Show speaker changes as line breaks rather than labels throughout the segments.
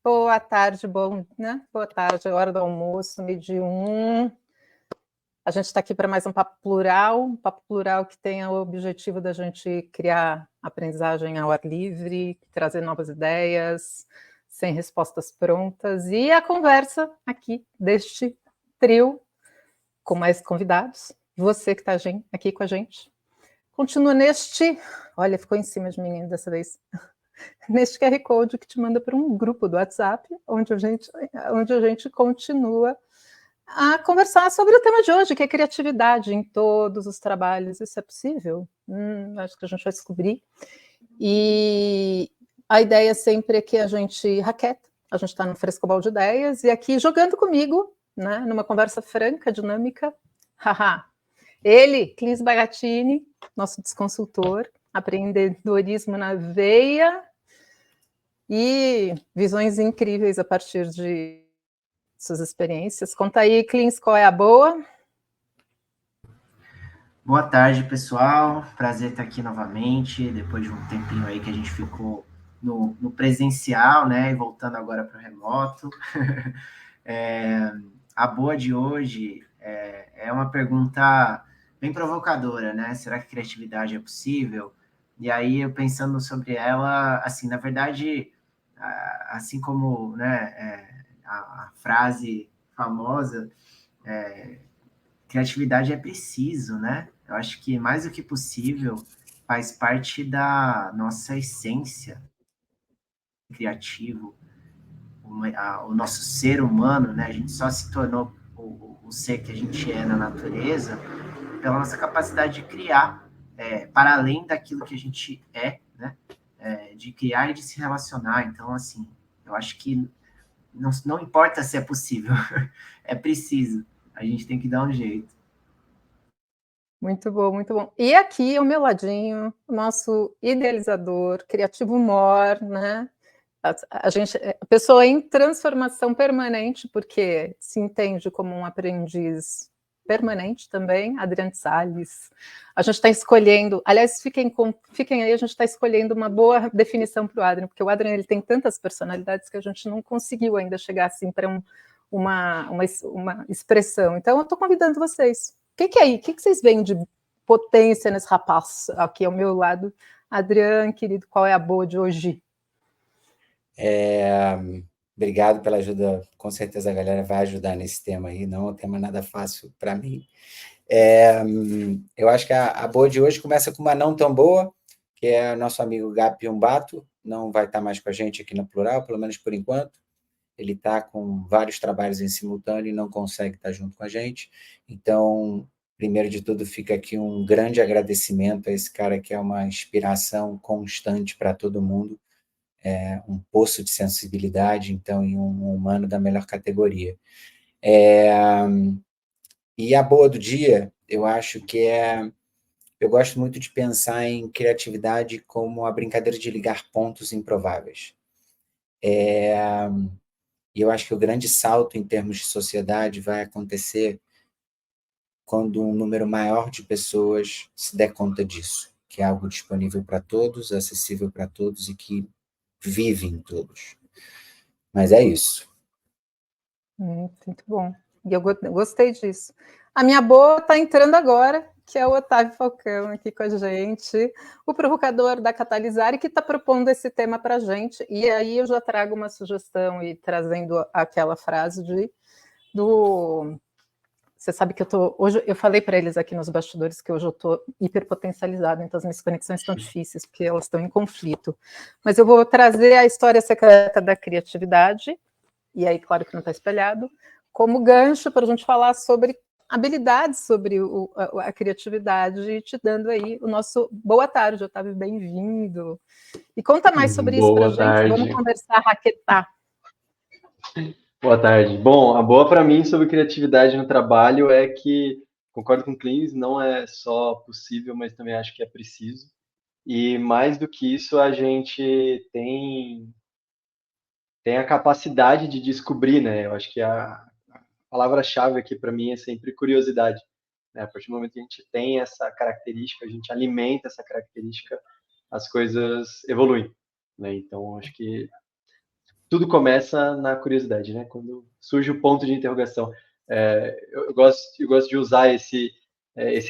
Boa tarde, bom, né? Boa tarde, hora do almoço, meio-dia 1. A gente está aqui para mais um Papo Plural que tem o objetivo da gente criar aprendizagem ao ar livre, trazer novas ideias, sem respostas prontas, e a conversa aqui deste trio com mais convidados. Você que está aqui com a gente. Continua neste... Olha, ficou em cima de mim dessa vez. Neste QR Code que te manda para um grupo do WhatsApp, onde a gente continua a conversar sobre o tema de hoje, que é criatividade em todos os trabalhos. Isso é possível? Acho que a gente vai descobrir. E a ideia sempre é que a gente raqueta, a gente está no frescobol de ideias, e aqui jogando comigo, né, numa conversa franca, dinâmica, haha, ele, Clis Bagatini, nosso desconsultor, empreendedorismo na veia, e visões incríveis a partir de suas experiências. Conta aí, Clins, qual é a boa?
Boa tarde, pessoal. Prazer estar aqui novamente, depois de um tempinho aí que a gente ficou no presencial, né? E voltando agora para o remoto. A boa de hoje é uma pergunta bem provocadora, né? Será que criatividade é possível? E aí, eu pensando sobre ela, assim, na verdade, assim como, né, a frase famosa, criatividade é preciso, né? Eu acho que mais do que possível faz parte da nossa essência criativo, o nosso ser humano, né? A gente só se tornou o ser que a gente é na natureza pela nossa capacidade de criar, para além daquilo que a gente é, né? De criar e de se relacionar. Então, assim, eu acho que não importa se é possível, é preciso. A gente tem que dar um jeito.
Muito bom, muito bom. E aqui, ao meu ladinho, o nosso idealizador, criativo mor, né? A pessoa em transformação permanente, porque se entende como um aprendiz permanente também, Adriane Salles. A gente está escolhendo, aliás, fiquem aí, a gente está escolhendo uma boa definição para o Adrian, porque o Adrian ele tem tantas personalidades que a gente não conseguiu ainda chegar assim para uma expressão. Então, eu estou convidando vocês. O que é aí? O que vocês veem de potência nesse rapaz aqui ao meu lado? Adrian, querido, qual é a boa de hoje?
Obrigado pela ajuda, com certeza a galera vai ajudar nesse tema aí, não é um tema nada fácil para mim. Eu acho que a boa de hoje começa com uma não tão boa, que é o nosso amigo Gabi Umbato, não vai estar mais com a gente aqui no Plural, pelo menos por enquanto. Ele está com vários trabalhos em simultâneo e não consegue estar junto com a gente. Então, primeiro de tudo, fica aqui um grande agradecimento a esse cara que é uma inspiração constante para todo mundo, um poço de sensibilidade, então, e um humano da melhor categoria. E a boa do dia, eu acho que eu gosto muito de pensar em criatividade como a brincadeira de ligar pontos improváveis. E eu acho que o grande salto em termos de sociedade vai acontecer quando um número maior de pessoas se der conta disso, que é algo disponível para todos, acessível para todos e que vive em todos. Mas é isso.
Muito bom. E eu gostei disso. A minha boa está entrando agora, que é o Otávio Falcão aqui com a gente, o provocador da Catalisar, e que está propondo esse tema para a gente. E aí eu já trago uma sugestão e trazendo aquela frase do... Você sabe que hoje eu falei para eles aqui nos bastidores que hoje eu estou hiperpotencializada, então as minhas conexões estão difíceis, porque elas estão em conflito. Mas eu vou trazer a história secreta da criatividade, e aí, claro que não está espelhado, como gancho para a gente falar sobre habilidades, sobre a criatividade, te dando aí o nosso boa tarde, Otávio, bem-vindo. E conta mais sobre isso para a gente, vamos conversar, raquetar.
Boa tarde. Bom, a boa para mim sobre criatividade no trabalho é que, concordo com o Cleans, não é só possível, mas também acho que é preciso. E mais do que isso, a gente tem a capacidade de descobrir, né? Eu acho que a palavra-chave aqui para mim é sempre curiosidade, né? A partir do momento que a gente tem essa característica, a gente alimenta essa característica, as coisas evoluem, né? Então, acho que tudo começa na curiosidade, né? Quando surge o ponto de interrogação. Eu gosto de usar esse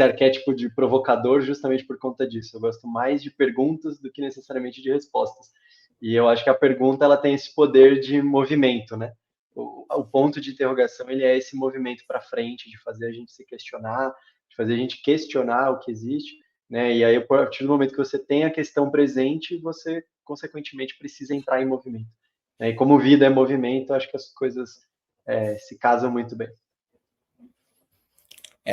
arquétipo de provocador justamente por conta disso. Eu gosto mais de perguntas do que necessariamente de respostas. E eu acho que a pergunta ela tem esse poder de movimento, né? O ponto de interrogação ele é esse movimento para frente, de fazer a gente se questionar, de fazer a gente questionar o que existe, né? E aí, a partir do momento que você tem a questão presente, você, consequentemente, precisa entrar em movimento. E como vida é movimento, acho que as coisas se casam muito bem.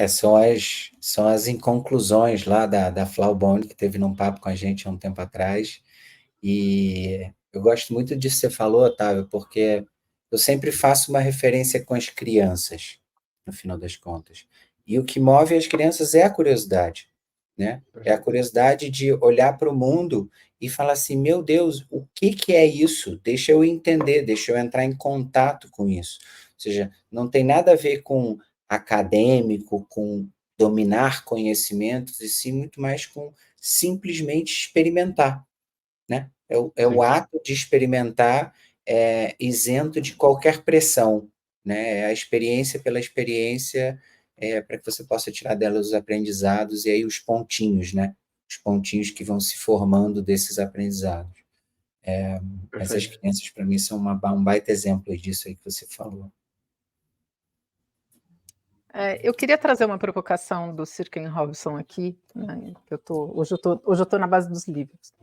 São as inconclusões lá da Flaubone, que teve num papo com a gente há um tempo atrás. E eu gosto muito disso que você falou, Otávio, porque eu sempre faço uma referência com as crianças, no final das contas. E o que move as crianças é a curiosidade, né? É a curiosidade de olhar para o mundo e falar assim, meu Deus, o que é isso? Deixa eu entender, deixa eu entrar em contato com isso. Ou seja, não tem nada a ver com acadêmico, com dominar conhecimentos, e sim muito mais com simplesmente experimentar, né? É o ato de experimentar isento de qualquer pressão, né? É a experiência pela experiência, para que você possa tirar dela os aprendizados e aí os pontinhos, né? Os pontinhos que vão se formando desses aprendizados. Essas crianças, para mim, são um baita exemplo disso aí que você falou.
Eu queria trazer uma provocação do Sir Ken Robinson aqui, né? Hoje eu tô na base dos livros.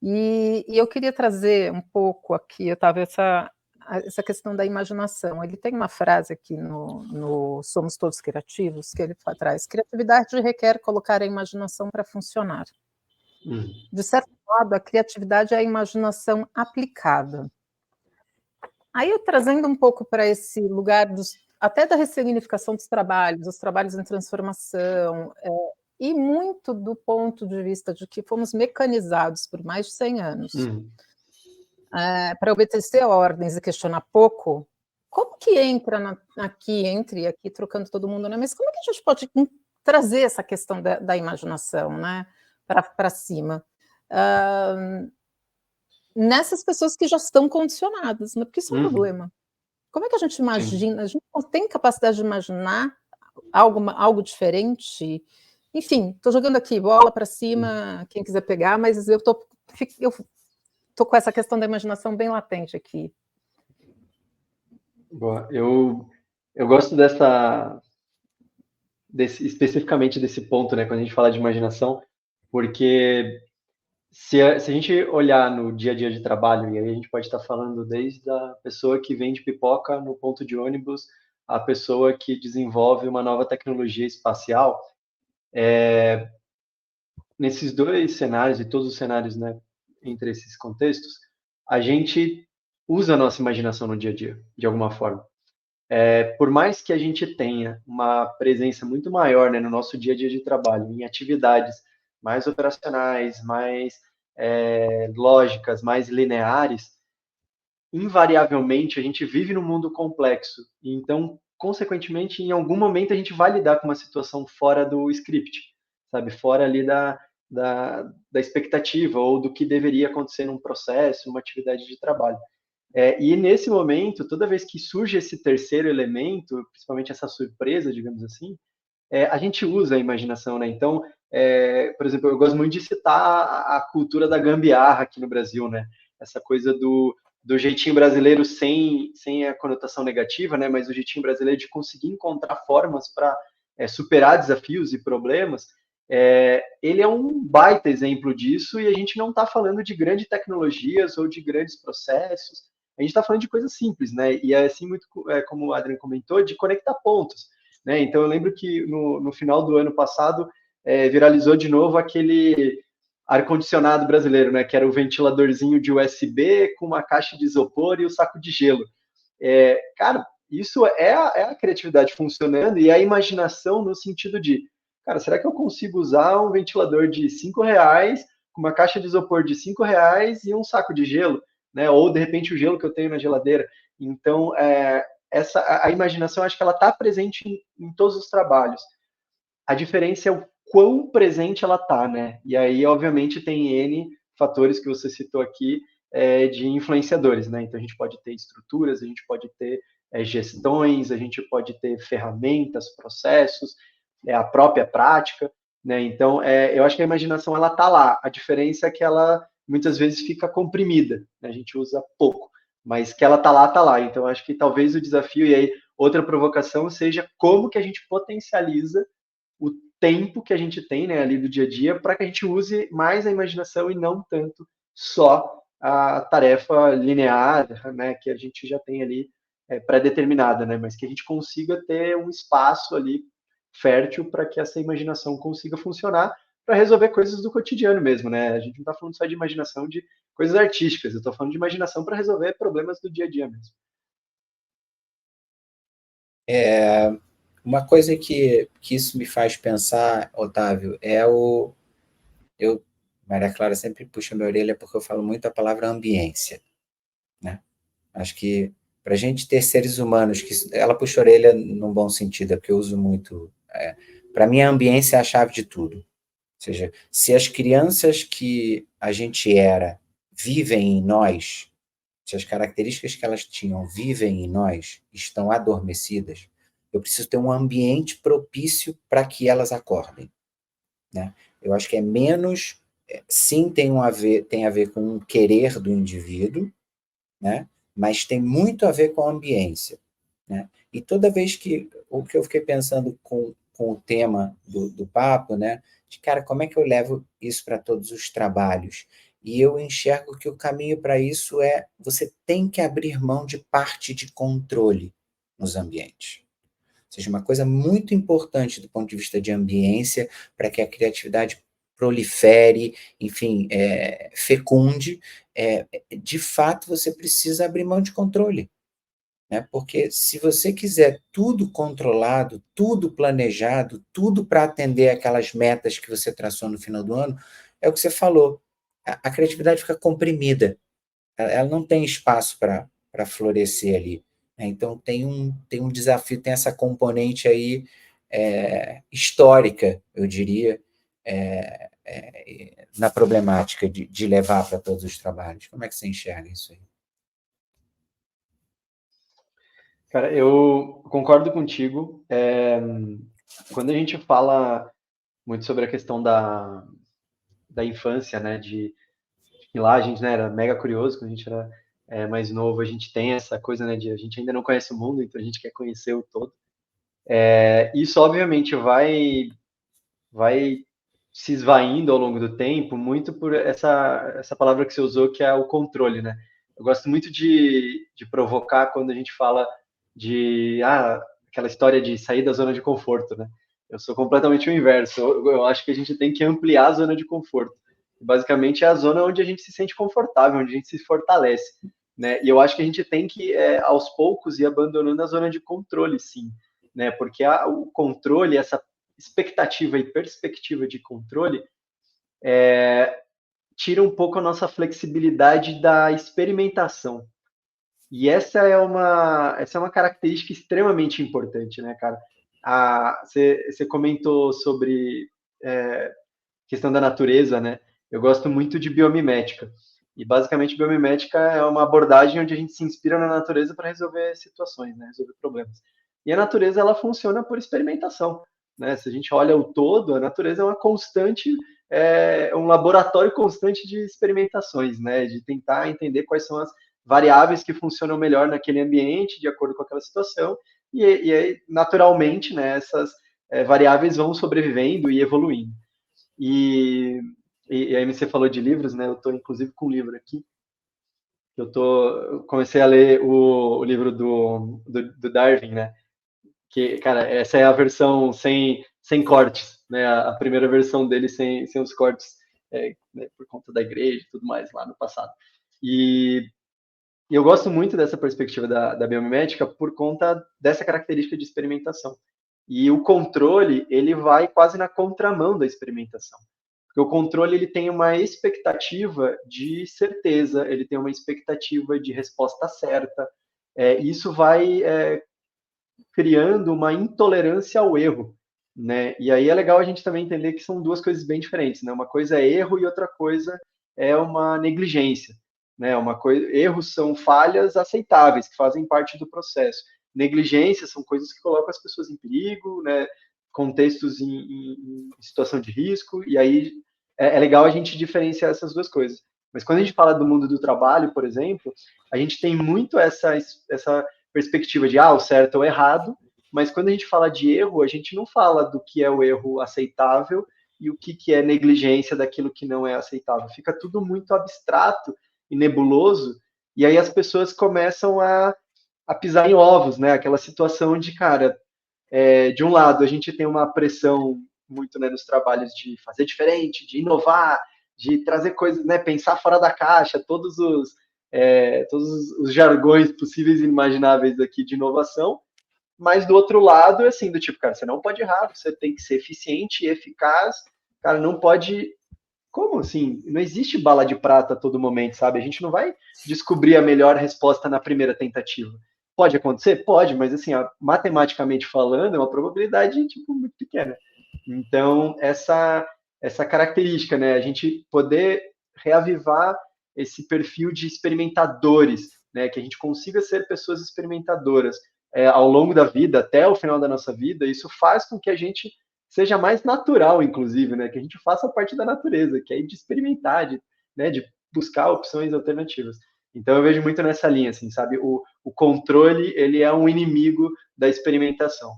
E eu queria trazer um pouco aqui, eu estava essa questão da imaginação. Ele tem uma frase aqui no Somos Todos Criativos, que ele traz: criatividade requer colocar a imaginação para funcionar. De certo modo, a criatividade é a imaginação aplicada. Aí eu trazendo um pouco para esse lugar até da ressignificação dos trabalhos em transformação, e muito do ponto de vista de que fomos mecanizados por mais de 100 anos para obedecer ordens e questionar pouco. Como que entre aqui trocando todo mundo, né? Mas como é que a gente pode trazer essa questão da imaginação, né, para cima? Nessas pessoas que já estão condicionadas, né? Porque isso é um problema. Como é que a gente imagina? Sim. A gente não tem capacidade de imaginar algo diferente? Enfim, estou jogando aqui, bola para cima, quem quiser pegar, mas eu tô com essa questão da imaginação bem latente aqui.
Boa. Eu gosto especificamente desse ponto, né, quando a gente fala de imaginação, porque se a gente olhar no dia a dia de trabalho, e aí a gente pode estar falando desde a pessoa que vende pipoca no ponto de ônibus, a pessoa que desenvolve uma nova tecnologia espacial, nesses dois cenários, e todos os cenários, né, entre esses contextos, a gente usa a nossa imaginação no dia a dia, de alguma forma. Por mais que a gente tenha uma presença muito maior, né, no nosso dia a dia de trabalho, em atividades mais operacionais, mais lógicas, mais lineares, invariavelmente a gente vive num mundo complexo. Então, consequentemente, em algum momento a gente vai lidar com uma situação fora do script, sabe? Fora ali da expectativa ou do que deveria acontecer num processo, numa atividade de trabalho. E nesse momento, toda vez que surge esse terceiro elemento, principalmente essa surpresa, digamos assim, a gente usa a imaginação, né? Então, por exemplo, eu gosto muito de citar a cultura da gambiarra aqui no Brasil, né? Essa coisa do jeitinho brasileiro sem a conotação negativa, né? Mas o jeitinho brasileiro de conseguir encontrar formas para superar desafios e problemas. Ele é um baita exemplo disso, e a gente não está falando de grandes tecnologias ou de grandes processos, a gente está falando de coisas simples, né? E é assim, muito como o Adriano comentou, de conectar pontos, né? Então eu lembro que no final do ano passado viralizou de novo aquele ar-condicionado brasileiro, né? Que era o ventiladorzinho de USB com uma caixa de isopor e o saco de gelo. Cara, isso é a criatividade funcionando e a imaginação no sentido de, cara, será que eu consigo usar um ventilador de R$5 com uma caixa de isopor de R$5 e um saco de gelo, né? Ou de repente o gelo que eu tenho na geladeira. Então, a imaginação, acho que ela está presente em todos os trabalhos. A diferença é o quão presente ela está, né? E aí, obviamente, tem N fatores que você citou aqui, de influenciadores, né? Então, a gente pode ter estruturas, a gente pode ter gestões, a gente pode ter ferramentas, processos, a própria prática, né? Então, eu acho que a imaginação, ela está lá. A diferença é que ela, muitas vezes, fica comprimida, né? A gente usa pouco, mas que ela está lá, está lá. Então, acho que talvez o desafio, e aí outra provocação, seja como que a gente potencializa o tempo que a gente tem, né, ali do dia a dia, para que a gente use mais a imaginação e não tanto só a tarefa linear, né, que a gente já tem ali pré-determinada, né, mas que a gente consiga ter um espaço ali fértil para que essa imaginação consiga funcionar para resolver coisas do cotidiano mesmo, né? A gente não está falando só de imaginação de coisas artísticas, eu estou falando de imaginação para resolver problemas do dia a dia mesmo.
Uma coisa que isso me faz pensar, Otávio, Maria Clara sempre puxa minha orelha porque eu falo muito a palavra ambiência, né? Acho que para a gente ter seres humanos, que ela puxa a orelha num bom sentido, é porque eu uso muito. Para mim, a ambiência é a chave de tudo. Ou seja, se as crianças que a gente era vivem em nós, se as características que elas tinham vivem em nós, estão adormecidas, eu preciso ter um ambiente propício para que elas acordem, né? Eu acho que é menos, sim, tem a ver com o querer do indivíduo, né? Mas tem muito a ver com a ambiência, né? E toda vez o que eu fiquei pensando com o tema do papo, né? De, cara, como é que eu levo isso para todos os trabalhos? E eu enxergo que o caminho para isso você tem que abrir mão de parte de controle nos ambientes. Ou seja, uma coisa muito importante do ponto de vista de ambiência, para que a criatividade prolifere, enfim, fecunde, de fato você precisa abrir mão de controle, né? Porque se você quiser tudo controlado, tudo planejado, tudo para atender aquelas metas que você traçou no final do ano, é o que você falou, a criatividade fica comprimida, ela não tem espaço para florescer ali, né? Então tem um desafio, tem essa componente aí histórica, eu diria, na problemática de levar para todos os trabalhos. Como é que você enxerga isso aí?
Cara, eu concordo contigo. Quando a gente fala muito sobre a questão da infância, né, e lá a gente, né, era mega curioso, quando a gente era mais novo, a gente tem essa coisa, né, de a gente ainda não conhece o mundo, então a gente quer conhecer o todo. Isso, obviamente, vai se esvaindo ao longo do tempo, muito por essa palavra que você usou, que é o controle, né? Eu gosto muito de provocar quando a gente fala de aquela história de sair da zona de conforto, né? Eu sou completamente o inverso. Eu acho que a gente tem que ampliar a zona de conforto. Basicamente é a zona onde a gente se sente confortável, onde a gente se fortalece, né? E eu acho que a gente tem que, aos poucos, ir abandonando a zona de controle, sim, né? Porque o controle, essa expectativa e perspectiva de controle, tira um pouco a nossa flexibilidade da experimentação. E essa é uma característica extremamente importante, né, cara? Você comentou sobre questão da natureza, né? Eu gosto muito de biomimética. E basicamente biomimética é uma abordagem onde a gente se inspira na natureza para resolver situações, né? Resolver problemas. E a natureza, ela funciona por experimentação, né? Se a gente olha o todo, a natureza é uma constante, um laboratório constante de experimentações, né? De tentar entender quais são as variáveis que funcionam melhor naquele ambiente, de acordo com aquela situação, e aí, naturalmente, né, essas variáveis vão sobrevivendo e evoluindo. E aí você falou de livros, né? Eu estou inclusive com um livro aqui. Eu comecei a ler o livro do Darwin, né? Que, cara, essa é a versão sem cortes, né? A primeira versão dele sem os cortes, né, por conta da igreja e tudo mais lá no passado. E eu gosto muito dessa perspectiva da biomimética por conta dessa característica de experimentação. E o controle, ele vai quase na contramão da experimentação. Porque o controle, ele tem uma expectativa de certeza, ele tem uma expectativa de resposta certa. Isso vai criando uma intolerância ao erro, né? E aí é legal a gente também entender que são duas coisas bem diferentes, né? Uma coisa é erro e outra coisa é uma negligência, né? Erros são falhas aceitáveis, que fazem parte do processo. Negligência são coisas que colocam as pessoas em perigo, né? Contextos em situação de risco, e aí é legal a gente diferenciar essas duas coisas. Mas quando a gente fala do mundo do trabalho, por exemplo, a gente tem muito essa perspectiva de, o certo ou errado, mas quando a gente fala de erro, a gente não fala do que é o erro aceitável e o que é negligência daquilo que não é aceitável. Fica tudo muito abstrato e nebuloso, e aí as pessoas começam a pisar em ovos, né? Aquela situação de, cara, de um lado, a gente tem uma pressão muito, né, nos trabalhos de fazer diferente, de inovar, de trazer coisas, né, pensar fora da caixa, todos os jargões possíveis e imagináveis aqui de inovação, mas do outro lado, assim, do tipo, cara, você não pode errar, você tem que ser eficiente e eficaz, cara, não pode... Como assim? Não existe bala de prata a todo momento, sabe? A gente não vai descobrir a melhor resposta na primeira tentativa. Pode acontecer? Pode, mas assim, matematicamente falando, é uma probabilidade tipo, muito pequena. Então, essa característica, né? A gente poder reavivar esse perfil de experimentadores, né? Que a gente consiga ser pessoas experimentadoras ao longo da vida, até o final da nossa vida, isso faz com que a gente seja mais natural, inclusive, né? Que a gente faça parte da natureza, que é de experimentar, de buscar opções alternativas. Então eu vejo muito nessa linha, assim, sabe? O controle, ele é um inimigo da experimentação.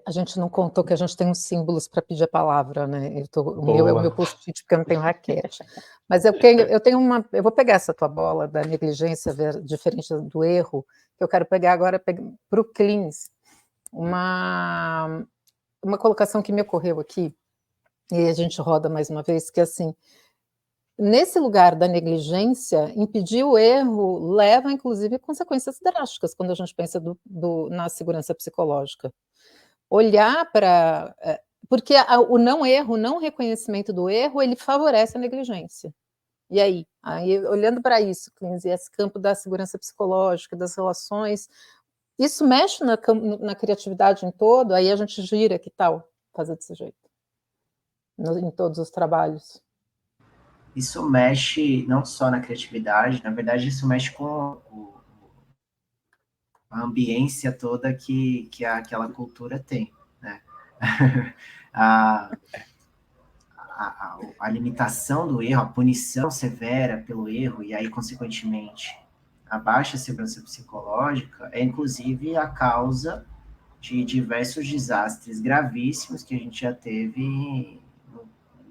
A gente não contou que a gente tem uns símbolos para pedir a palavra, né? O
Boa.
meu é o meu post-it, porque eu não tenho raquete. Mas eu tenho uma... Eu vou pegar essa tua bola da negligência diferente do erro, que eu quero pegar agora para o Cleans. Uma colocação que me ocorreu aqui, e a gente roda mais uma vez, que assim, nesse lugar da negligência, impedir o erro leva, inclusive, a consequências drásticas quando a gente pensa na segurança psicológica. Olhar para... Porque o não erro, o não reconhecimento do erro, ele favorece a negligência. E aí olhando para isso, Cleans, e esse campo da segurança psicológica, das relações, isso mexe na criatividade em todo, aí a gente gira, que tal fazer desse jeito? Em todos os trabalhos.
Isso mexe não só na criatividade, na verdade isso mexe com a ambiência toda que aquela cultura tem, né? A limitação do erro, a punição severa pelo erro, e aí, consequentemente, a baixa segurança psicológica é, inclusive, a causa de diversos desastres gravíssimos que a gente já teve em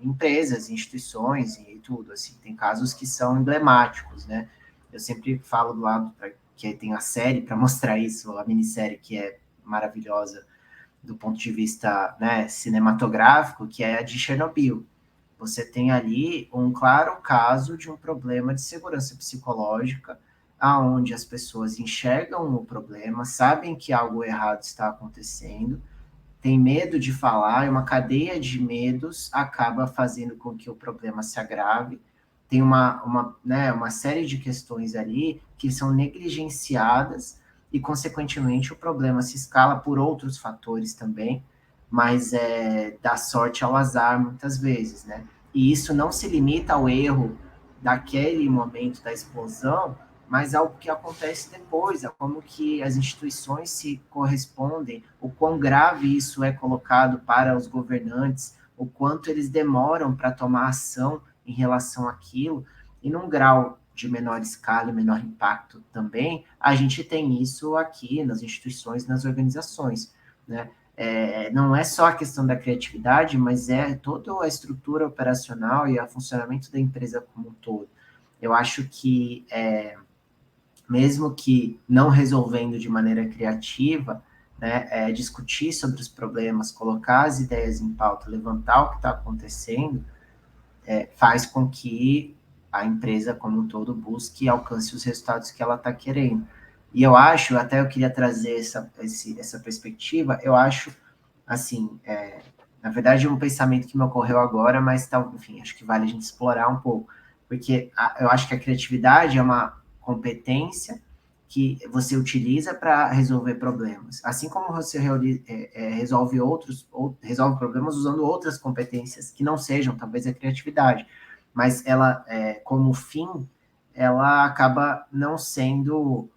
empresas, instituições e tudo, assim, tem casos que são emblemáticos, né? Eu sempre falo do lado que tem a série para mostrar isso, a minissérie que é maravilhosa do ponto de vista, né, cinematográfico, que é a de Chernobyl. Você tem ali um claro caso de um problema de segurança psicológica, aonde as pessoas enxergam o problema, sabem que algo errado está acontecendo, tem medo de falar, e uma cadeia de medos acaba fazendo com que o problema se agrave. Tem uma série de questões ali que são negligenciadas e, consequentemente, o problema se escala por outros fatores também, mas dá sorte ao azar muitas vezes, né? E isso não se limita ao erro daquele momento da explosão, mas ao que acontece depois, a como que as instituições se correspondem, o quão grave isso é colocado para os governantes, o quanto eles demoram para tomar ação em relação àquilo, e num grau de menor escala e menor impacto também, a gente tem isso aqui nas instituições, nas organizações, né? Não é só a questão da criatividade, mas é toda a estrutura operacional e o funcionamento da empresa como um todo. Eu acho que mesmo que não resolvendo de maneira criativa, né, discutir sobre os problemas, colocar as ideias em pauta, levantar o que está acontecendo, faz com que a empresa como um todo busque e alcance os resultados que ela está querendo. E eu acho, até eu queria trazer essa perspectiva, eu acho, assim, na verdade, um pensamento que me ocorreu agora, mas, enfim, acho que vale a gente explorar um pouco, porque eu acho que a criatividade é uma competência que você utiliza para resolver problemas. Assim como você resolve problemas usando outras competências que não sejam, talvez, a criatividade. Mas ela, como fim, ela acaba não sendo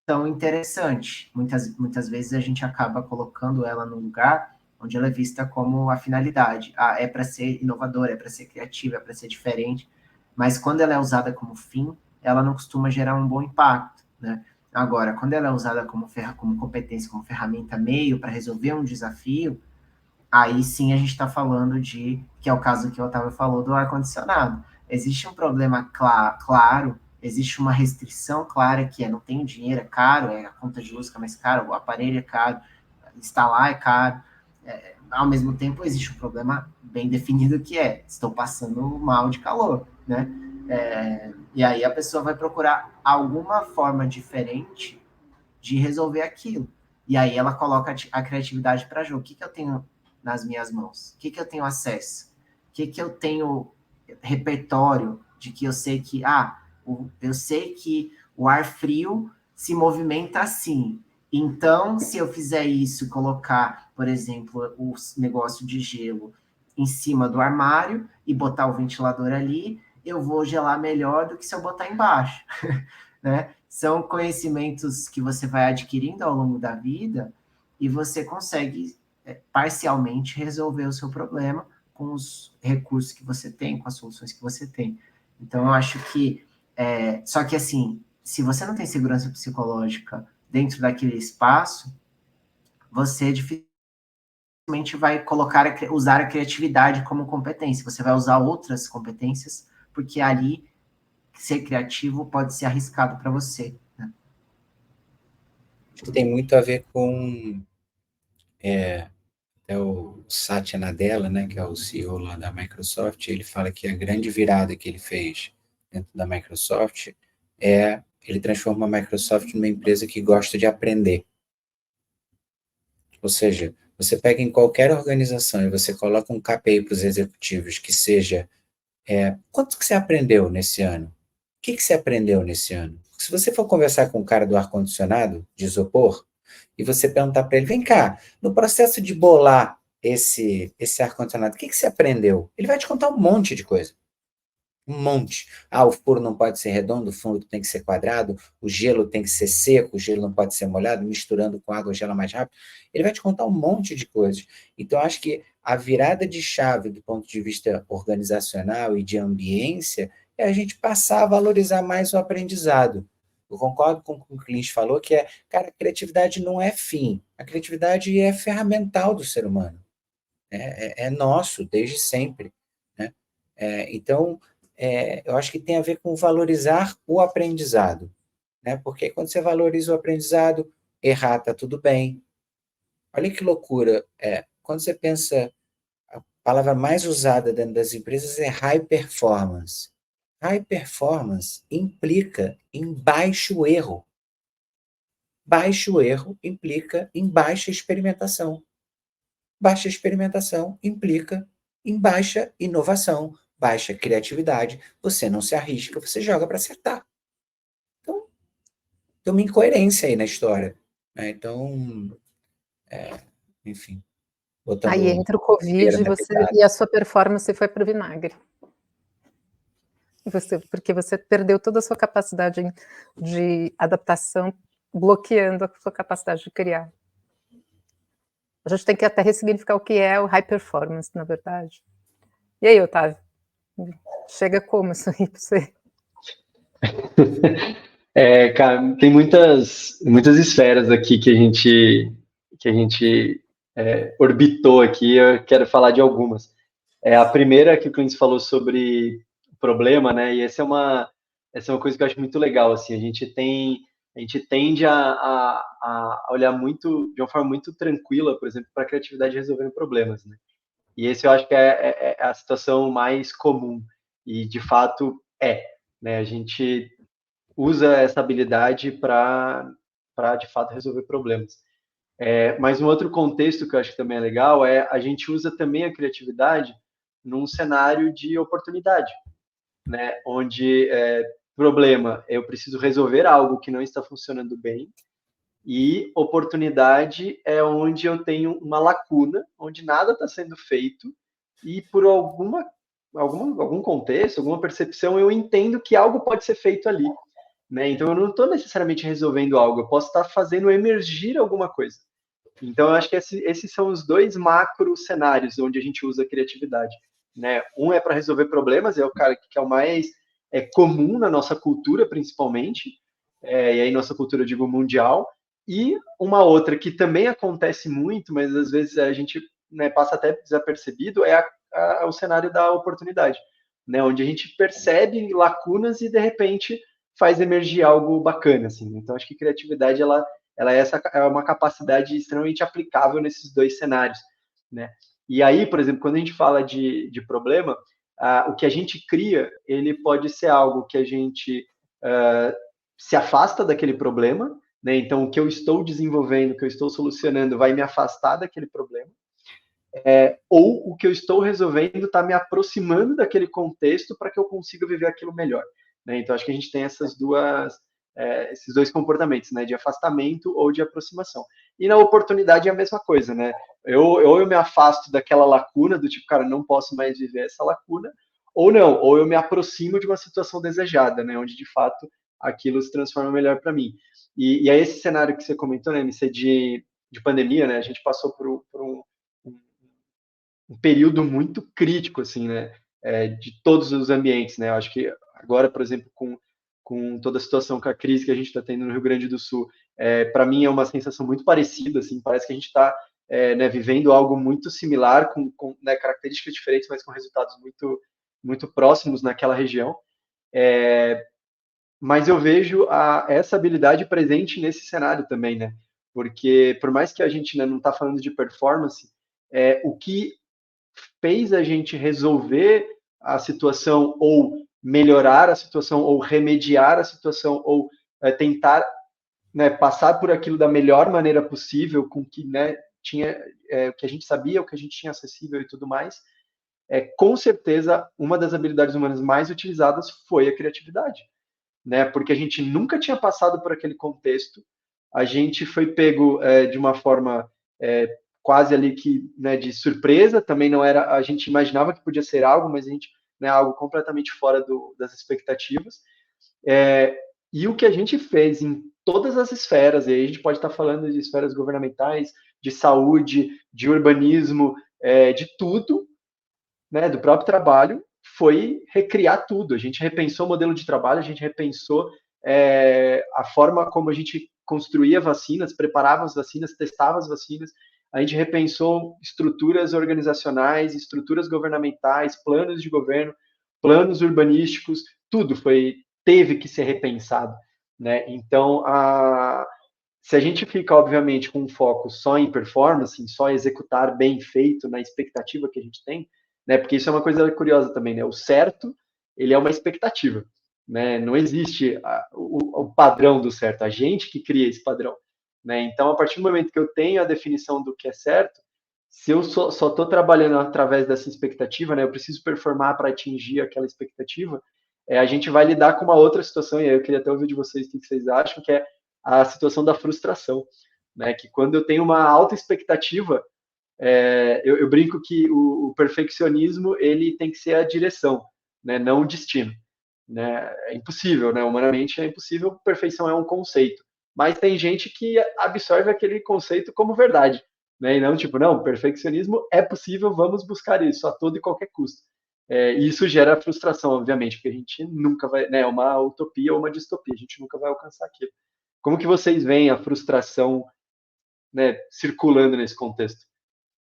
tão interessante. Muitas vezes a gente acaba colocando ela no lugar onde ela é vista como a finalidade. É para ser inovadora, é para ser criativa, é para ser diferente. Mas quando ela é usada como fim, ela não costuma gerar um bom impacto, né? Agora, quando ela é usada como competência, como ferramenta meio para resolver um desafio, aí sim a gente está falando que é o caso que o Otávio falou do ar-condicionado. Existe um problema claro, existe uma restrição clara que não tem dinheiro, é caro, a conta de luz fica mais cara, o aparelho é caro, instalar é caro. Ao mesmo tempo, existe um problema bem definido que estou passando mal de calor, né? E aí a pessoa vai procurar alguma forma diferente de resolver aquilo. E aí ela coloca a criatividade para jogo. O que eu tenho nas minhas mãos? O que eu tenho acesso? O que eu tenho repertório de que eu sei que eu sei que o ar frio se movimenta assim. Então, se eu fizer isso, colocar, por exemplo, o negócio de gelo em cima do armário e botar o ventilador ali, eu vou gelar melhor do que se eu botar embaixo, né? São conhecimentos que você vai adquirindo ao longo da vida e você consegue parcialmente resolver o seu problema com os recursos que você tem, com as soluções que você tem. Então, eu acho que... só que, assim, se você não tem segurança psicológica dentro daquele espaço, você dificilmente vai usar a criatividade como competência. Você vai usar outras competências, porque ali ser criativo pode ser arriscado para você. Né?
Tem muito a ver com o Satya Nadella, né, que é o CEO lá da Microsoft. Ele fala que a grande virada que ele fez dentro da Microsoft ele transforma a Microsoft numa empresa que gosta de aprender. Ou seja, você pega em qualquer organização e você coloca um KPI para os executivos que seja quanto que você aprendeu nesse ano? O que você aprendeu nesse ano? Se você for conversar com o cara do ar-condicionado, de isopor, e você perguntar para ele, vem cá, no processo de bolar esse ar-condicionado, o que você aprendeu? Ele vai te contar um monte de coisa. Um monte. O furo não pode ser redondo, o fundo tem que ser quadrado, o gelo tem que ser seco, o gelo não pode ser molhado, misturando com água gela mais rápido. Ele vai te contar um monte de coisas. Então, acho que a virada de chave do ponto de vista organizacional e de ambiência é a gente passar a valorizar mais o aprendizado. Eu concordo com o que o Clint falou, que cara, a criatividade não é fim, a criatividade é ferramental do ser humano. É nosso, desde sempre. Né? Então, eu acho que tem a ver com valorizar o aprendizado. Né? Porque quando você valoriza o aprendizado, errar está tudo bem. Olha que loucura. Quando você pensa, a palavra mais usada dentro das empresas é high performance. High performance implica em baixo erro. Baixo erro implica em baixa experimentação. Baixa experimentação implica em baixa inovação, baixa criatividade. Você não se arrisca, você joga para acertar. Então, tem uma incoerência aí na história. Né? Então, enfim.
Aí entra o Covid e a sua performance foi para o vinagre. Porque você perdeu toda a sua capacidade de adaptação, bloqueando a sua capacidade de criar. A gente tem que até ressignificar o que é o high performance, na verdade. E aí, Otávio? Chega como isso aí para você?
Cara, tem muitas esferas aqui que a gente orbitou aqui. Eu quero falar de algumas. A primeira que o Clint falou sobre o problema, né? E essa é uma coisa que eu acho muito legal. Assim, a gente tende a olhar muito de uma forma muito tranquila, por exemplo, para a criatividade resolvendo problemas, né? E esse eu acho que é a situação mais comum. E de fato né? A gente usa essa habilidade para de fato resolver problemas. Mas um outro contexto que eu acho que também é legal a gente usa também a criatividade num cenário de oportunidade, né? Onde problema, eu preciso resolver algo que não está funcionando bem, e oportunidade é onde eu tenho uma lacuna, onde nada está sendo feito, e por alguma algum contexto, alguma percepção, eu entendo que algo pode ser feito ali, né? Então eu não estou necessariamente resolvendo algo, eu posso estar fazendo emergir alguma coisa. Então eu acho que esses são os dois macro cenários onde a gente usa a criatividade, né? Um é para resolver problemas, é o cara que é o mais comum na nossa cultura, principalmente, e aí nossa cultura, eu digo, mundial, e uma outra que também acontece muito, mas às vezes a gente, né, passa até desapercebido, é o cenário da oportunidade, né, onde a gente percebe lacunas e, de repente, faz emergir algo bacana, assim. Então, acho que criatividade, ela é uma capacidade extremamente aplicável nesses dois cenários, né. E aí, por exemplo, quando a gente fala de problema, o que a gente cria, ele pode ser algo que a gente se afasta daquele problema, né? Então, o que eu estou desenvolvendo, o que eu estou solucionando, vai me afastar daquele problema. Ou o que eu estou resolvendo está me aproximando daquele contexto para que eu consiga viver aquilo melhor, né? Então, acho que a gente tem esses dois comportamentos, né? De afastamento ou de aproximação. E na oportunidade é a mesma coisa, né? Eu me afasto daquela lacuna, do tipo, cara, não posso mais viver essa lacuna, ou não, ou eu me aproximo de uma situação desejada, né? Onde, de fato, aquilo se transforma melhor para mim. E aí esse cenário que você comentou, né, MC, de pandemia, né? A gente passou por um período muito crítico, assim, né, de todos os ambientes, né, eu acho que agora, por exemplo, com toda a situação, com a crise que a gente está tendo no Rio Grande do Sul, para mim é uma sensação muito parecida, assim, parece que a gente está né, vivendo algo muito similar, com né, características diferentes, mas com resultados muito próximos naquela região, mas eu vejo essa habilidade presente nesse cenário também, né, porque por mais que a gente, né, não está falando de performance, o que fez a gente resolver a situação ou melhorar a situação ou remediar a situação ou tentar, né, passar por aquilo da melhor maneira possível com que, né, tinha o que a gente sabia, o que a gente tinha acessível e tudo mais, com certeza uma das habilidades humanas mais utilizadas foi a criatividade, né, porque a gente nunca tinha passado por aquele contexto, a gente foi pego de uma forma quase ali que, né, de surpresa, também não era, a gente imaginava que podia ser algo, mas a gente, né, algo completamente fora das expectativas, e o que a gente fez em todas as esferas, e aí a gente pode estar falando de esferas governamentais, de saúde, de urbanismo, de tudo, né, do próprio trabalho, foi recriar tudo. A gente repensou o modelo de trabalho, a gente repensou a forma como a gente construía vacinas, preparava as vacinas, testava as vacinas, a gente repensou estruturas organizacionais, estruturas governamentais, planos de governo, planos urbanísticos, tudo teve que ser repensado, né? Então, se a gente fica, obviamente, com um foco só em performance, em só executar bem feito na expectativa que a gente tem, né? Porque isso é uma coisa curiosa também, né? O certo, ele é uma expectativa, né? Não existe o padrão do certo, a gente que cria esse padrão, né? Então, a partir do momento que eu tenho a definição do que é certo, se eu só estou trabalhando através dessa expectativa, né? Eu preciso performar para atingir aquela expectativa, a gente vai lidar com uma outra situação, e aí eu queria até ouvir de vocês o que vocês acham, que é a situação da frustração, né? Que quando eu tenho uma alta expectativa, eu brinco que o perfeccionismo ele tem que ser a direção, né? Não o destino, né? É impossível, né? Humanamente é impossível. Perfeição é um conceito, mas tem gente que absorve aquele conceito como verdade, né? E não tipo, não, perfeccionismo é possível, vamos buscar isso a todo e qualquer custo. E isso gera frustração, obviamente, porque a gente nunca vai, né? É uma utopia ou uma distopia, a gente nunca vai alcançar aquilo. Como que vocês veem a frustração, né, circulando nesse contexto?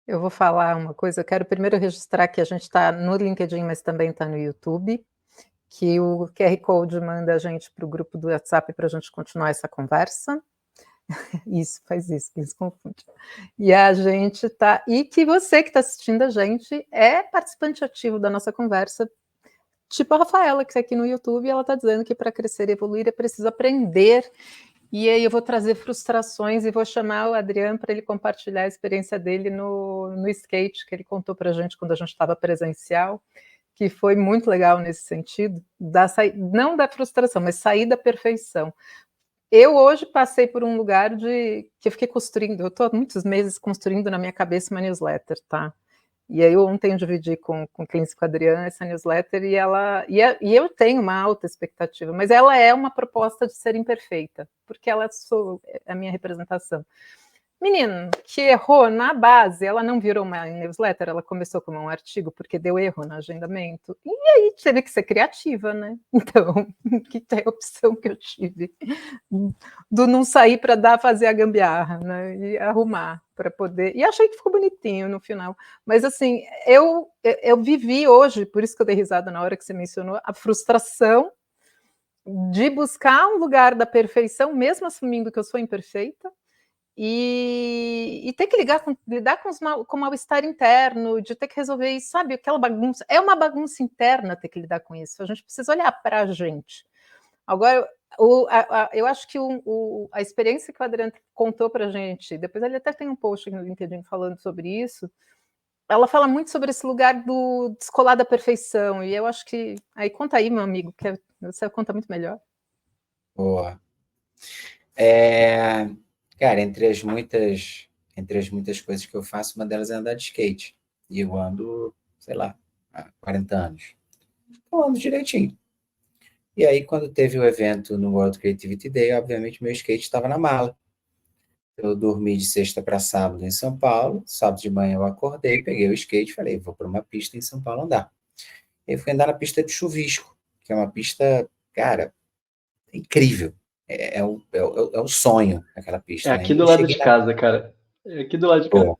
Eu vou falar uma coisa, eu quero primeiro registrar que a gente está no LinkedIn, mas também está no YouTube, que o QR Code manda a gente para o grupo do WhatsApp para a gente continuar essa conversa. Isso, faz isso, que eles confundem. E a gente tá. E que você que está assistindo a gente é participante ativo da nossa conversa, tipo a Rafaela, que está aqui no YouTube, ela está dizendo que para crescer e evoluir é preciso aprender. E aí eu vou trazer frustrações e vou chamar o Adriano para ele compartilhar a experiência dele no skate, que ele contou para a gente quando a gente estava presencial, que foi muito legal nesse sentido, não da frustração, mas sair da perfeição. Eu hoje passei por um lugar que eu fiquei construindo, eu estou há muitos meses construindo na minha cabeça uma newsletter, tá? E aí ontem eu dividi com o Clínico com a Adriana essa newsletter e eu tenho uma alta expectativa, mas ela é uma proposta de ser imperfeita, porque ela é a minha representação. Menino, que errou na base, ela não virou uma newsletter, ela começou como um artigo porque deu erro no agendamento. E aí teve que ser criativa, né? Então, que é a opção que eu tive do não sair para fazer a gambiarra, né? E arrumar para poder. E achei que ficou bonitinho no final. Mas assim, eu vivi hoje, por isso que eu dei risada na hora que você mencionou, a frustração de buscar um lugar da perfeição, mesmo assumindo que eu sou imperfeita. E ter que lidar com o mal-estar interno, de ter que resolver isso, sabe? Aquela bagunça. É uma bagunça interna ter que lidar com isso. A gente precisa olhar para a gente. Agora, eu acho que a experiência que o Adriano contou para a gente, depois ele até tem um post no LinkedIn falando sobre isso, ela fala muito sobre esse lugar do descolar da perfeição. E eu acho que... Aí conta aí, meu amigo, que você conta muito melhor.
Boa. Cara, entre as muitas coisas que eu faço, uma delas é andar de skate. E eu ando, sei lá, há 40 anos. Eu ando direitinho. E aí, quando teve o evento no World Creativity Day, obviamente meu skate estava na mala. Eu dormi de sexta para sábado em São Paulo. Sábado de manhã eu acordei, peguei o skate e falei, vou para uma pista em São Paulo andar. E eu fui andar na pista de Chuvisco, que é uma pista, cara, incrível. É um sonho aquela pista,
É
né?
aqui
E
do
eu
lado
cheguei
de
na...
casa, cara. É aqui do lado de casa.
Pô,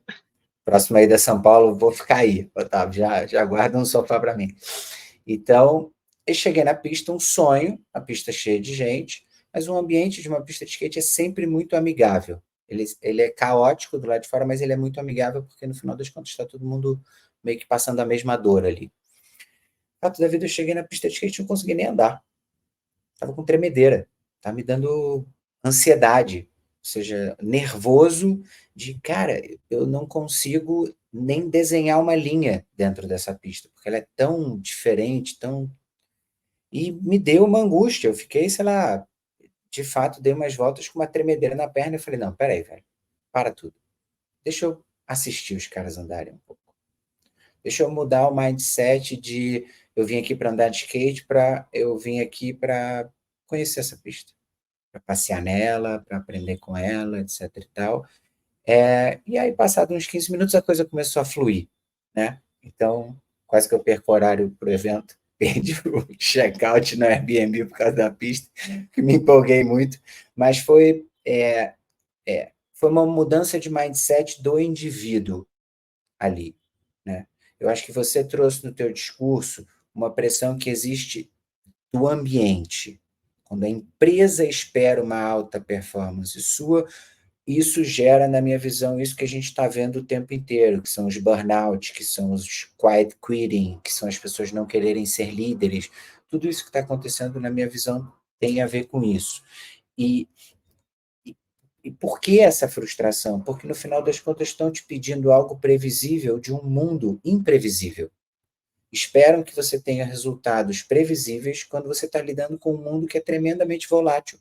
próxima ida a São Paulo, vou ficar aí, Otávio, já guarda um sofá para mim. Então, eu cheguei na pista, um sonho, a pista cheia de gente, mas o ambiente de uma pista de skate é sempre muito amigável. Ele é caótico do lado de fora, mas ele é muito amigável, porque no final das contas está todo mundo meio que passando a mesma dor ali. Fato da vida, eu cheguei na pista de skate e não consegui nem andar. Estava com tremedeira, estava me dando ansiedade, ou seja, nervoso de, cara, eu não consigo nem desenhar uma linha dentro dessa pista, porque ela é tão diferente, tão... E me deu uma angústia, eu fiquei, sei lá, de fato, dei umas voltas com uma tremedeira na perna e falei, não, peraí, velho, para tudo. Deixa eu assistir os caras andarem um pouco. Deixa eu mudar o mindset de eu vim aqui para andar de skate, para eu vim aqui para conhecer essa pista, para passear nela, para aprender com ela, etc e tal. E aí, passado uns 15 minutos, a coisa começou a fluir, né? Então, quase que eu perco o horário para o evento, perdi o check-out no Airbnb por causa da pista, que me empolguei muito, mas foi uma mudança de mindset do indivíduo ali, né? Eu acho que você trouxe no teu discurso uma pressão que existe do ambiente. Quando a empresa espera uma alta performance sua, isso gera, na minha visão, isso que a gente está vendo o tempo inteiro, que são os burnout, que são os quiet quitting, que são as pessoas não quererem ser líderes. Tudo isso que está acontecendo, na minha visão, tem a ver com isso. E por que essa frustração? Porque, no final das contas, estão te pedindo algo previsível de um mundo imprevisível. Esperam que você tenha resultados previsíveis quando você está lidando com um mundo que é tremendamente volátil.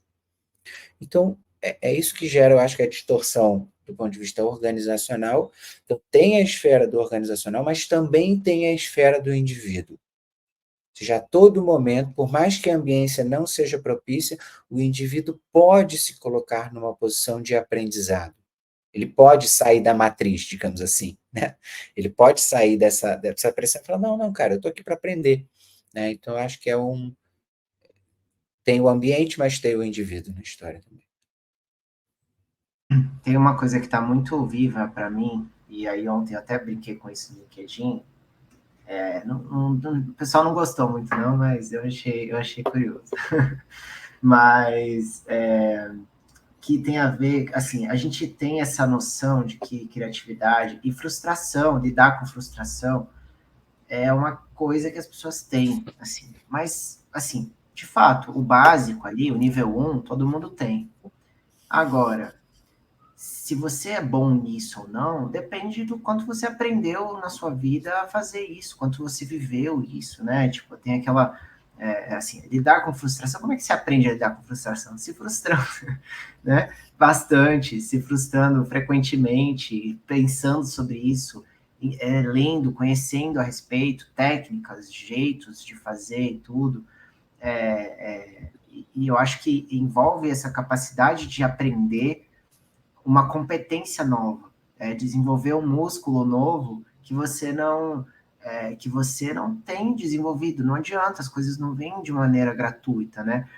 Então, é isso que gera, eu acho, que a distorção do ponto de vista organizacional. Então, tem a esfera do organizacional, mas também tem a esfera do indivíduo. Ou seja, a todo momento, por mais que a ambiência não seja propícia, o indivíduo pode se colocar numa posição de aprendizado. Ele pode sair da matriz, digamos assim, né? Ele pode sair dessa pressão e falar, não, cara, eu estou aqui para aprender. Né? Então, eu acho que tem o ambiente, mas tem o indivíduo na história também.
Tem uma coisa que está muito viva para mim, e aí ontem eu até brinquei com isso no LinkedIn. O pessoal não gostou muito, não, mas eu achei curioso. Mas que tem a ver, assim, a gente tem essa noção de que criatividade e frustração, lidar com frustração, é uma coisa que as pessoas têm, assim. Mas, assim, de fato, o básico ali, o nível 1, todo mundo tem. Agora, se você é bom nisso ou não, depende do quanto você aprendeu na sua vida a fazer isso, quanto você viveu isso, né? Tipo, tem aquela, assim, lidar com frustração. Como é que você aprende a lidar com frustração? Se frustrando, né? Bastante, se frustrando frequentemente, pensando sobre isso. lendo, conhecendo a respeito, técnicas, jeitos de fazer e tudo. E eu acho que envolve essa capacidade de aprender uma competência nova, desenvolver um músculo novo que você não tem desenvolvido. Não adianta, as coisas não vêm de maneira gratuita, né?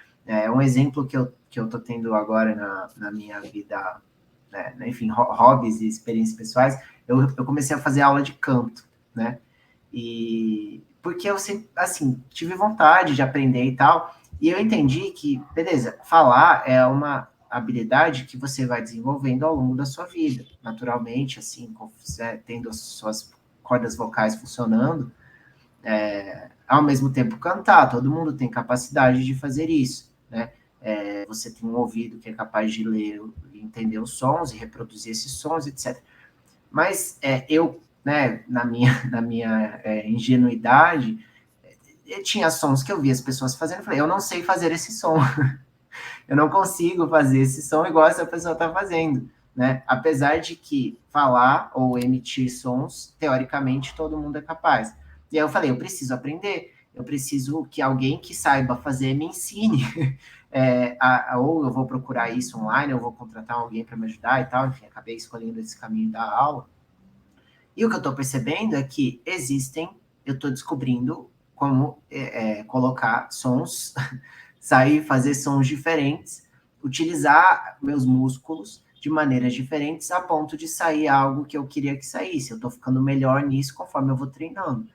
Um exemplo que eu estou tendo agora na minha vida, né? Enfim, hobbies e experiências pessoais, eu comecei a fazer aula de canto, né? E porque eu sempre, assim, tive vontade de aprender e tal, e eu entendi que, beleza, falar é uma habilidade que você vai desenvolvendo ao longo da sua vida, naturalmente, assim, tendo as suas cordas vocais funcionando, ao mesmo tempo cantar, todo mundo tem capacidade de fazer isso, né? Você tem um ouvido que é capaz de ler e entender os sons e reproduzir esses sons, etc. Mas eu, né, na minha ingenuidade, tinha sons que eu via as pessoas fazendo, eu falei, eu não sei fazer esse som, eu não consigo fazer esse som igual essa pessoa está fazendo, né? Apesar de que falar ou emitir sons, teoricamente, todo mundo é capaz. E aí eu falei, eu preciso aprender, eu preciso que alguém que saiba fazer me ensine. Ou eu vou procurar isso online, eu vou contratar alguém para me ajudar e tal. Enfim, acabei escolhendo esse caminho da aula. E o que eu estou percebendo é que eu estou descobrindo como colocar sons, fazer sons diferentes, utilizar meus músculos de maneiras diferentes a ponto de sair algo que eu queria que saísse. Eu estou ficando melhor nisso conforme eu vou treinando.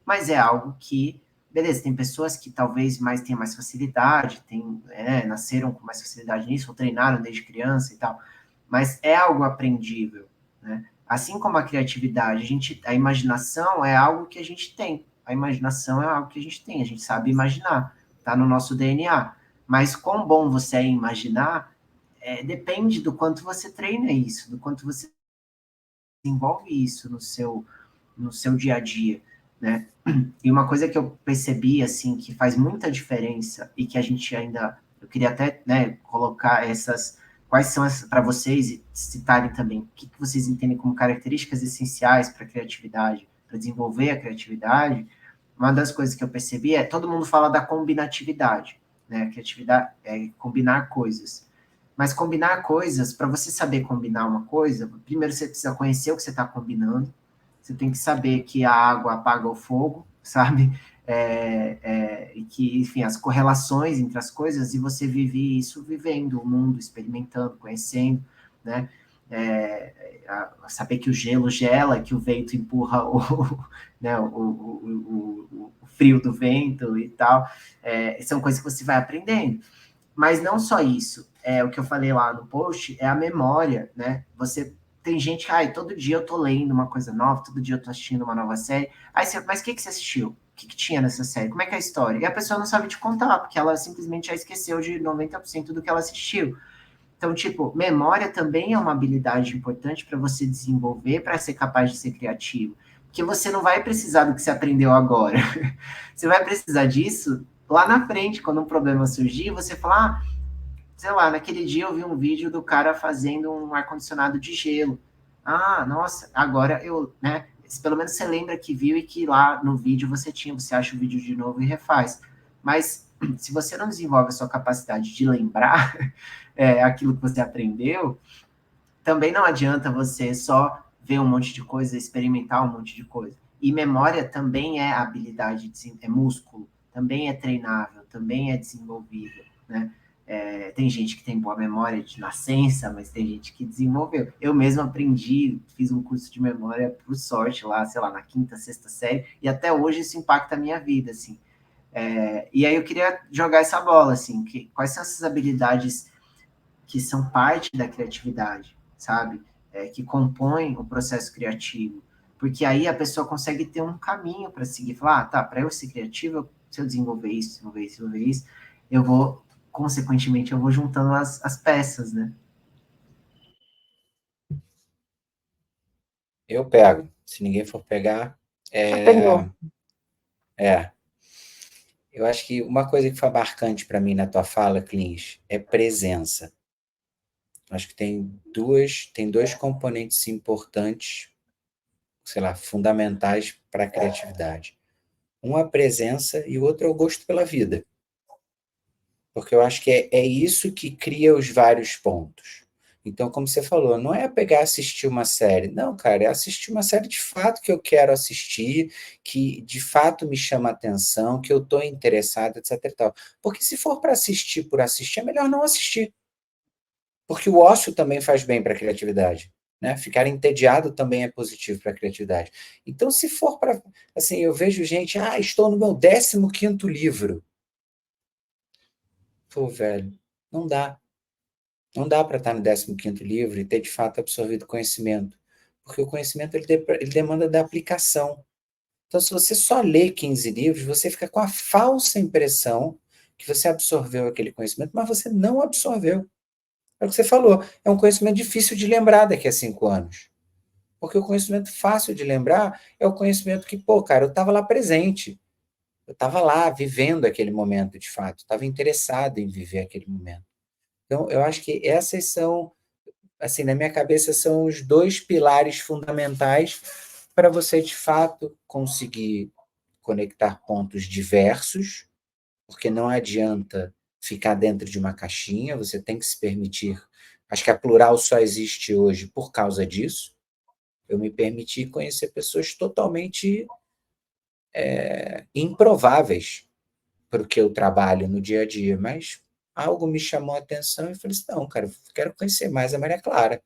Mas é algo que, beleza, tem pessoas que talvez tenham mais facilidade, nasceram com mais facilidade nisso, ou treinaram desde criança e tal, mas é algo aprendível, né? Assim como a criatividade, a imaginação é algo que a gente tem. A imaginação é algo que a gente sabe imaginar, tá no nosso DNA. Mas quão bom você é em imaginar, depende do quanto você treina isso, do quanto você desenvolve isso no seu dia a dia, né? E uma coisa que eu percebi, assim, que faz muita diferença e que a gente ainda, eu queria até, né, colocar quais são para vocês e citarem também, o que vocês entendem como características essenciais para a criatividade, para desenvolver a criatividade. Uma das coisas que eu percebi todo mundo fala da combinatividade, né? A criatividade é combinar coisas. Mas combinar coisas, para você saber combinar uma coisa, primeiro você precisa conhecer o que você está combinando, você tem que saber que a água apaga o fogo, sabe? E que, enfim, as correlações entre as coisas, e você vive isso vivendo o mundo, experimentando, conhecendo, né? Saber que o gelo gela, que o vento empurra né, o frio do vento e tal, são coisas que você vai aprendendo. Mas não só isso, o que eu falei lá no post, é a memória, né? Tem gente que, todo dia eu tô lendo uma coisa nova, todo dia eu tô assistindo uma nova série. Mas o que você assistiu? O que tinha nessa série? Como é que é a história? E a pessoa não sabe te contar, porque ela simplesmente já esqueceu de 90% do que ela assistiu. Então, tipo, memória também é uma habilidade importante para você desenvolver, para ser capaz de ser criativo. Porque você não vai precisar do que você aprendeu agora. Você vai precisar disso lá na frente, quando um problema surgir, você fala, sei lá, naquele dia eu vi um vídeo do cara fazendo um ar-condicionado de gelo. Ah, nossa, agora né? Pelo menos você lembra que viu e que lá no vídeo você acha o vídeo de novo e refaz. Mas se você não desenvolve a sua capacidade de lembrar aquilo que você aprendeu, também não adianta você só ver um monte de coisa, experimentar um monte de coisa. E memória também é habilidade, é músculo, também é treinável, também é desenvolvível, né? Tem gente que tem boa memória de nascença, mas tem gente que desenvolveu. Eu mesmo aprendi, fiz um curso de memória por sorte lá, sei lá, na quinta, sexta série, e até hoje isso impacta a minha vida, assim. E aí eu queria jogar essa bola, assim, quais são essas habilidades que são parte da criatividade, sabe? Que compõem o processo criativo. Porque aí a pessoa consegue ter um caminho para seguir. Falar, tá, para eu ser criativo, se eu desenvolver isso, desenvolver isso, consequentemente, eu vou juntando as peças, né?
Eu pego. Se ninguém for pegar,
Pegou.
Eu acho que uma coisa que foi marcante para mim na tua fala, Clins, é presença. Acho que tem dois componentes importantes. sei lá, fundamentais para a criatividade. Um é a presença e o outro é o gosto pela vida. Porque eu acho que é isso que cria os vários pontos. Então, como você falou, não é pegar e assistir uma série. Não, cara, é assistir uma série de fato que eu quero assistir, que de fato me chama a atenção, que eu estou interessado, etc e tal. Porque se for para assistir por assistir, é melhor não assistir. Porque o ócio também faz bem para a criatividade. Né? Ficar entediado também é positivo para a criatividade. Então, se for para... Assim, eu vejo gente, estou no meu 15º livro. Pô, velho, não dá. Não dá para estar no 15º livro e ter, de fato, absorvido conhecimento. Porque o conhecimento ele demanda da aplicação. Então, se você só lê 15 livros, você fica com a falsa impressão que você absorveu aquele conhecimento, mas você não absorveu. É o que você falou. É um conhecimento difícil de lembrar daqui a 5 anos. Porque o conhecimento fácil de lembrar é o conhecimento que, pô, cara, eu estava lá presente. Eu estava lá, vivendo aquele momento, de fato. Estava interessado em viver aquele momento. Então, eu acho que essas são, assim, na minha cabeça, são os 2 pilares fundamentais para você, de fato, conseguir conectar pontos diversos, porque não adianta ficar dentro de uma caixinha, você tem que se permitir. Acho que a Plural só existe hoje por causa disso. Eu me permiti conhecer pessoas totalmente improváveis para o que eu trabalho no dia a dia, mas algo me chamou a atenção e falei assim, não, cara, quero conhecer mais a Maria Clara,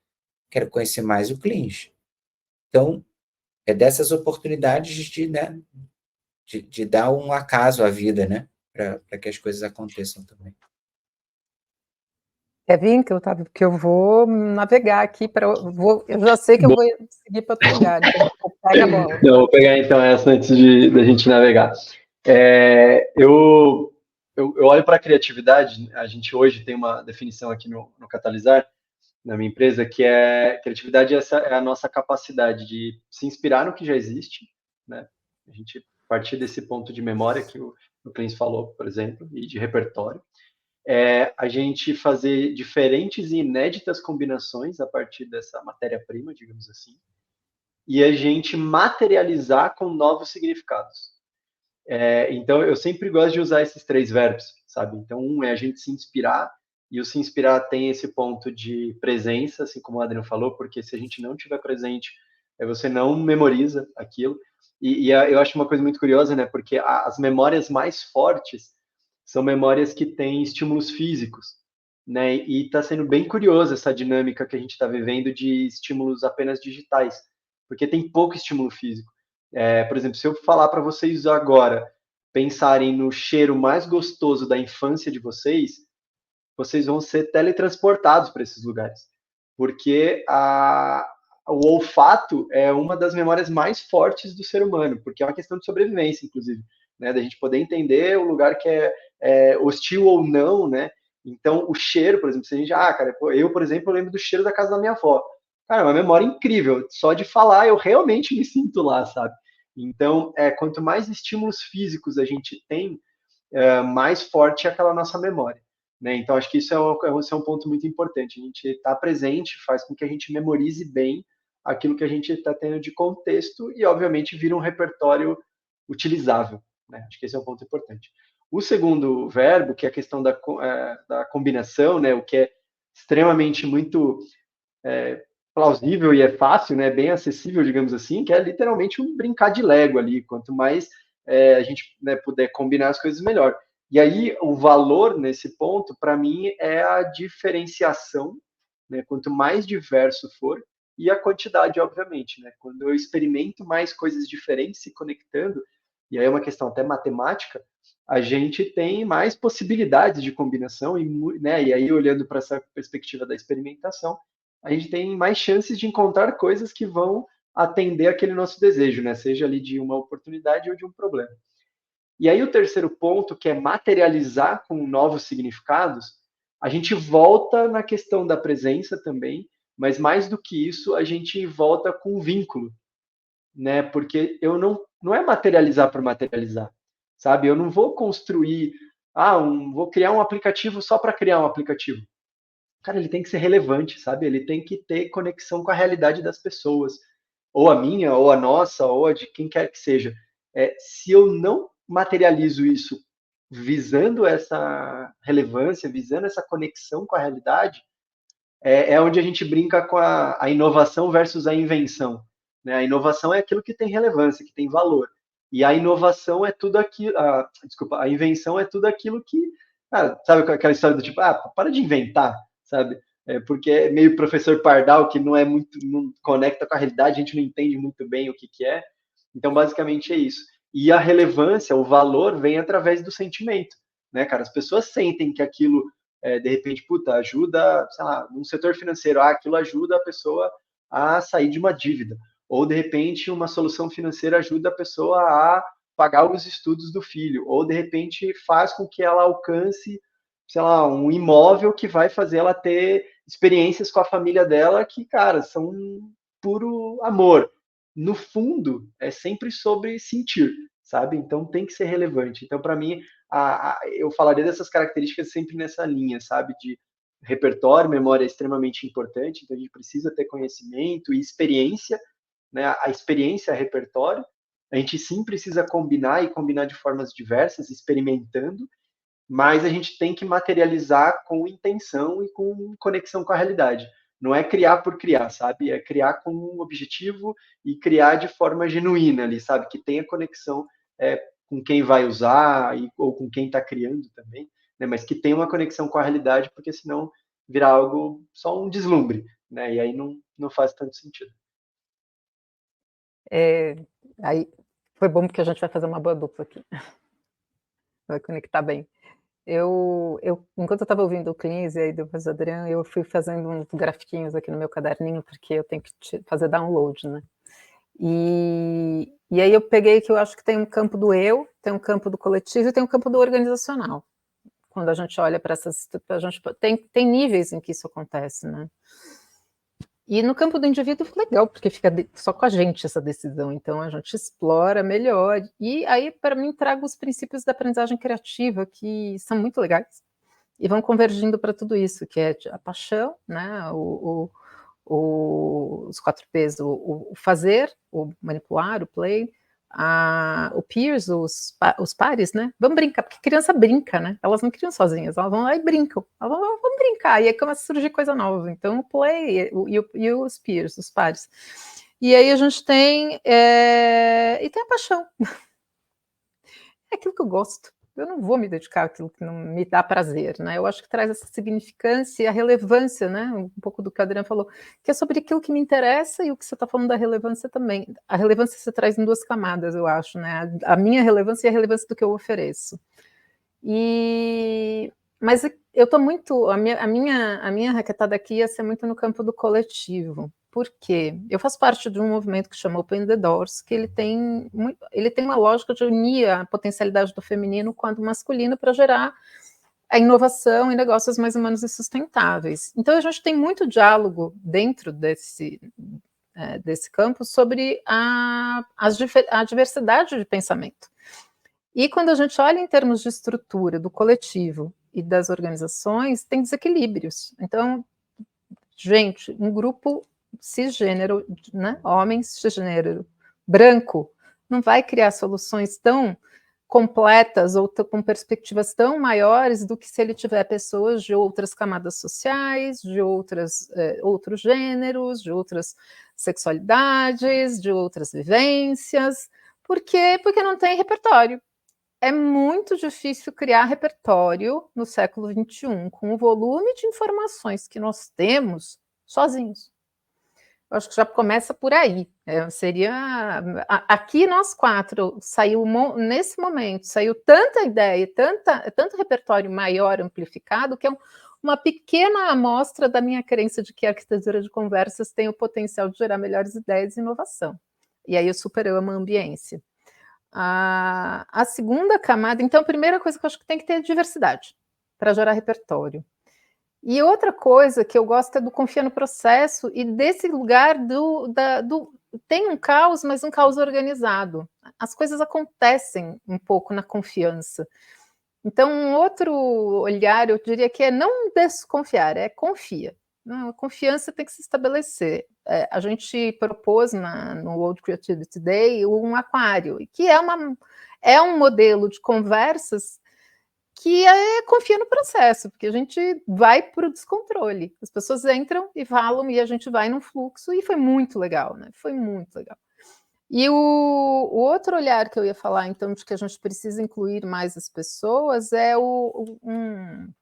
quero conhecer mais o Clins. Então, é dessas oportunidades de, né, de dar um acaso à vida, né, para que as coisas aconteçam também.
Quer vir que eu vou navegar aqui eu já sei que eu vou seguir para outro lugar, então pega a bola.
Não, vou pegar então essa antes da gente navegar. Eu olho para a criatividade, a gente hoje tem uma definição aqui no Catalisar, na minha empresa, que é criatividade é a nossa capacidade de se inspirar no que já existe, né? A gente partir desse ponto de memória que o Clínis falou, por exemplo, e de repertório, a gente fazer diferentes e inéditas combinações a partir dessa matéria-prima, digamos assim, e a gente materializar com novos significados. Então, eu sempre gosto de usar esses 3 verbos, sabe? Então, um é a gente se inspirar, e o se inspirar tem esse ponto de presença, assim como o Adriano falou, porque se a gente não tiver presente, você não memoriza aquilo. E eu acho uma coisa muito curiosa, né? Porque as memórias mais fortes são memórias que têm estímulos físicos, né? E está sendo bem curiosa essa dinâmica que a gente está vivendo de estímulos apenas digitais, porque tem pouco estímulo físico. Por exemplo, se eu falar para vocês agora pensarem no cheiro mais gostoso da infância de vocês, vocês vão ser teletransportados para esses lugares, porque o olfato é uma das memórias mais fortes do ser humano, porque é uma questão de sobrevivência, inclusive, né, da gente poder entender o lugar que é hostil ou não, né? Então, o cheiro, por exemplo, se a gente, cara, eu, por exemplo, lembro do cheiro da casa da minha avó. Cara, é uma memória incrível. Só de falar, eu realmente me sinto lá, sabe? Então, quanto mais estímulos físicos a gente tem, mais forte é aquela nossa memória, né? Então, acho que isso é um ponto muito importante. A gente estar presente faz com que a gente memorize bem aquilo que a gente está tendo de contexto e, obviamente, vira um repertório utilizável, né? Acho que esse é um ponto importante. O segundo verbo, que é a questão da combinação, né? O que é extremamente muito plausível e é fácil, né? Bem acessível, digamos assim, que é literalmente um brincar de Lego ali. Quanto mais a gente, né, puder combinar as coisas, melhor. E aí, o valor nesse ponto, para mim, é a diferenciação, né? Quanto mais diverso for, e a quantidade, obviamente, né? Quando eu experimento mais coisas diferentes se conectando, e aí é uma questão até matemática, a gente tem mais possibilidades de combinação, né? E aí, olhando para essa perspectiva da experimentação, a gente tem mais chances de encontrar coisas que vão atender aquele nosso desejo, né? Seja ali de uma oportunidade ou de um problema. E aí o terceiro ponto, que é materializar com novos significados, a gente volta na questão da presença também, mas mais do que isso, a gente volta com vínculo, né? Porque eu não é materializar por materializar, sabe? Eu não vou construir, vou criar um aplicativo só para criar um aplicativo. Cara, ele tem que ser relevante, sabe? Ele tem que ter conexão com a realidade das pessoas. ou a minha, ou a nossa, ou a de quem quer que seja, se eu não materializo isso visando essa relevância, visando essa conexão com a realidade, é onde a gente brinca com a inovação versus a invenção. Né? A inovação é aquilo que tem relevância, que tem valor. E a inovação é tudo aquilo. A invenção é tudo aquilo que. Sabe aquela história do tipo, para de inventar, sabe? Porque é meio professor Pardal, que não conecta com a realidade, a gente não entende muito bem o que é. Então, basicamente é isso. E a relevância, o valor, vem através do sentimento. Né, cara? As pessoas sentem que aquilo de repente, ajuda, sei lá, no setor financeiro, aquilo ajuda a pessoa a sair de uma dívida. Ou, de repente, uma solução financeira ajuda a pessoa a pagar os estudos do filho. Ou, de repente, faz com que ela alcance, sei lá, um imóvel que vai fazer ela ter experiências com a família dela que, cara, são puro amor. No fundo, é sempre sobre sentir, sabe? Então, tem que ser relevante. Então, para mim, eu falaria dessas características sempre nessa linha, sabe? De repertório, memória é extremamente importante, então a gente precisa ter conhecimento e experiência, né? A experiência é repertório, a gente sim precisa combinar e combinar de formas diversas, experimentando, mas a gente tem que materializar com intenção e com conexão com a realidade. Não é criar por criar, sabe? É criar com um objetivo e criar de forma genuína ali, sabe? Que tenha conexão com quem vai usar ou com quem está criando também, né? Mas que tenha uma conexão com a realidade, porque senão virar algo só um deslumbre, né? E aí não faz tanto sentido.
Aí foi bom porque a gente vai fazer uma boa dupla aqui. Vai conectar bem. Enquanto eu estava ouvindo o Cleans e aí depois o Adriano, eu fui fazendo uns grafiquinhos aqui no meu caderninho, porque eu tenho que fazer download, né? E aí eu peguei que eu acho que tem um campo do eu, tem um campo do coletivo e tem um campo do organizacional. Quando a gente olha para essas... Tem níveis em que isso acontece, né? E no campo do indivíduo, legal, porque fica só com a gente essa decisão, então a gente explora melhor. E aí, para mim, trago os princípios da aprendizagem criativa, que são muito legais, e vão convergindo para tudo isso, que é a paixão, né? Os 4 P's, o fazer, o manipular, o play, o peers, os pares, né? Vamos brincar, porque criança brinca, né? Elas não criam sozinhas, elas vão lá e brincam. Elas vão brincar, e aí começa a surgir coisa nova. Então, o play e os peers, os pares. E aí a gente tem... e tem a paixão. É aquilo que eu gosto. Eu não vou me dedicar àquilo que não me dá prazer, né? Eu acho que traz essa significância e a relevância, né? Um pouco do que a Adriana falou, que é sobre aquilo que me interessa e o que você está falando da relevância também. A relevância você traz em 2 camadas, eu acho, né? A minha relevância e a relevância do que eu ofereço. Mas eu estou muito... A minha raquetada aqui ia ser muito no campo do coletivo. Por quê? Eu faço parte de um movimento que chama Open the Doors, que ele tem uma lógica de unir a potencialidade do feminino com a do masculino para gerar a inovação e negócios mais humanos e sustentáveis. Então, a gente tem muito diálogo dentro desse campo sobre a diversidade de pensamento. E quando a gente olha em termos de estrutura do coletivo e das organizações, tem desequilíbrios. Então, gente, um grupo cisgênero, né, homem cisgênero, branco, não vai criar soluções tão completas ou com perspectivas tão maiores do que se ele tiver pessoas de outras camadas sociais, de outros gêneros, de outras sexualidades, de outras vivências. Por quê? Porque não tem repertório. É muito difícil criar repertório no século XXI, com o volume de informações que nós temos sozinhos. Eu acho que já começa por aí. Aqui nós 4, saiu nesse momento, saiu tanta ideia, tanto repertório maior, amplificado, que é uma pequena amostra da minha crença de que a arquitetura de conversas tem o potencial de gerar melhores ideias e inovação. E aí eu super amo a ambiência. A segunda camada, então, a primeira coisa que eu acho que tem que ter é diversidade, para gerar repertório. E outra coisa que eu gosto é do confiar no processo e desse lugar tem um caos, mas um caos organizado. As coisas acontecem um pouco na confiança. Então, um outro olhar, eu diria que é não desconfiar, é confia. Não, a confiança tem que se estabelecer. A gente propôs no World Creativity Day um aquário, que é um modelo de conversas que confia no processo, porque a gente vai para o descontrole. As pessoas entram e falam e a gente vai num fluxo, e foi muito legal, né? Foi muito legal. E o outro olhar que eu ia falar, então, de que a gente precisa incluir mais as pessoas é um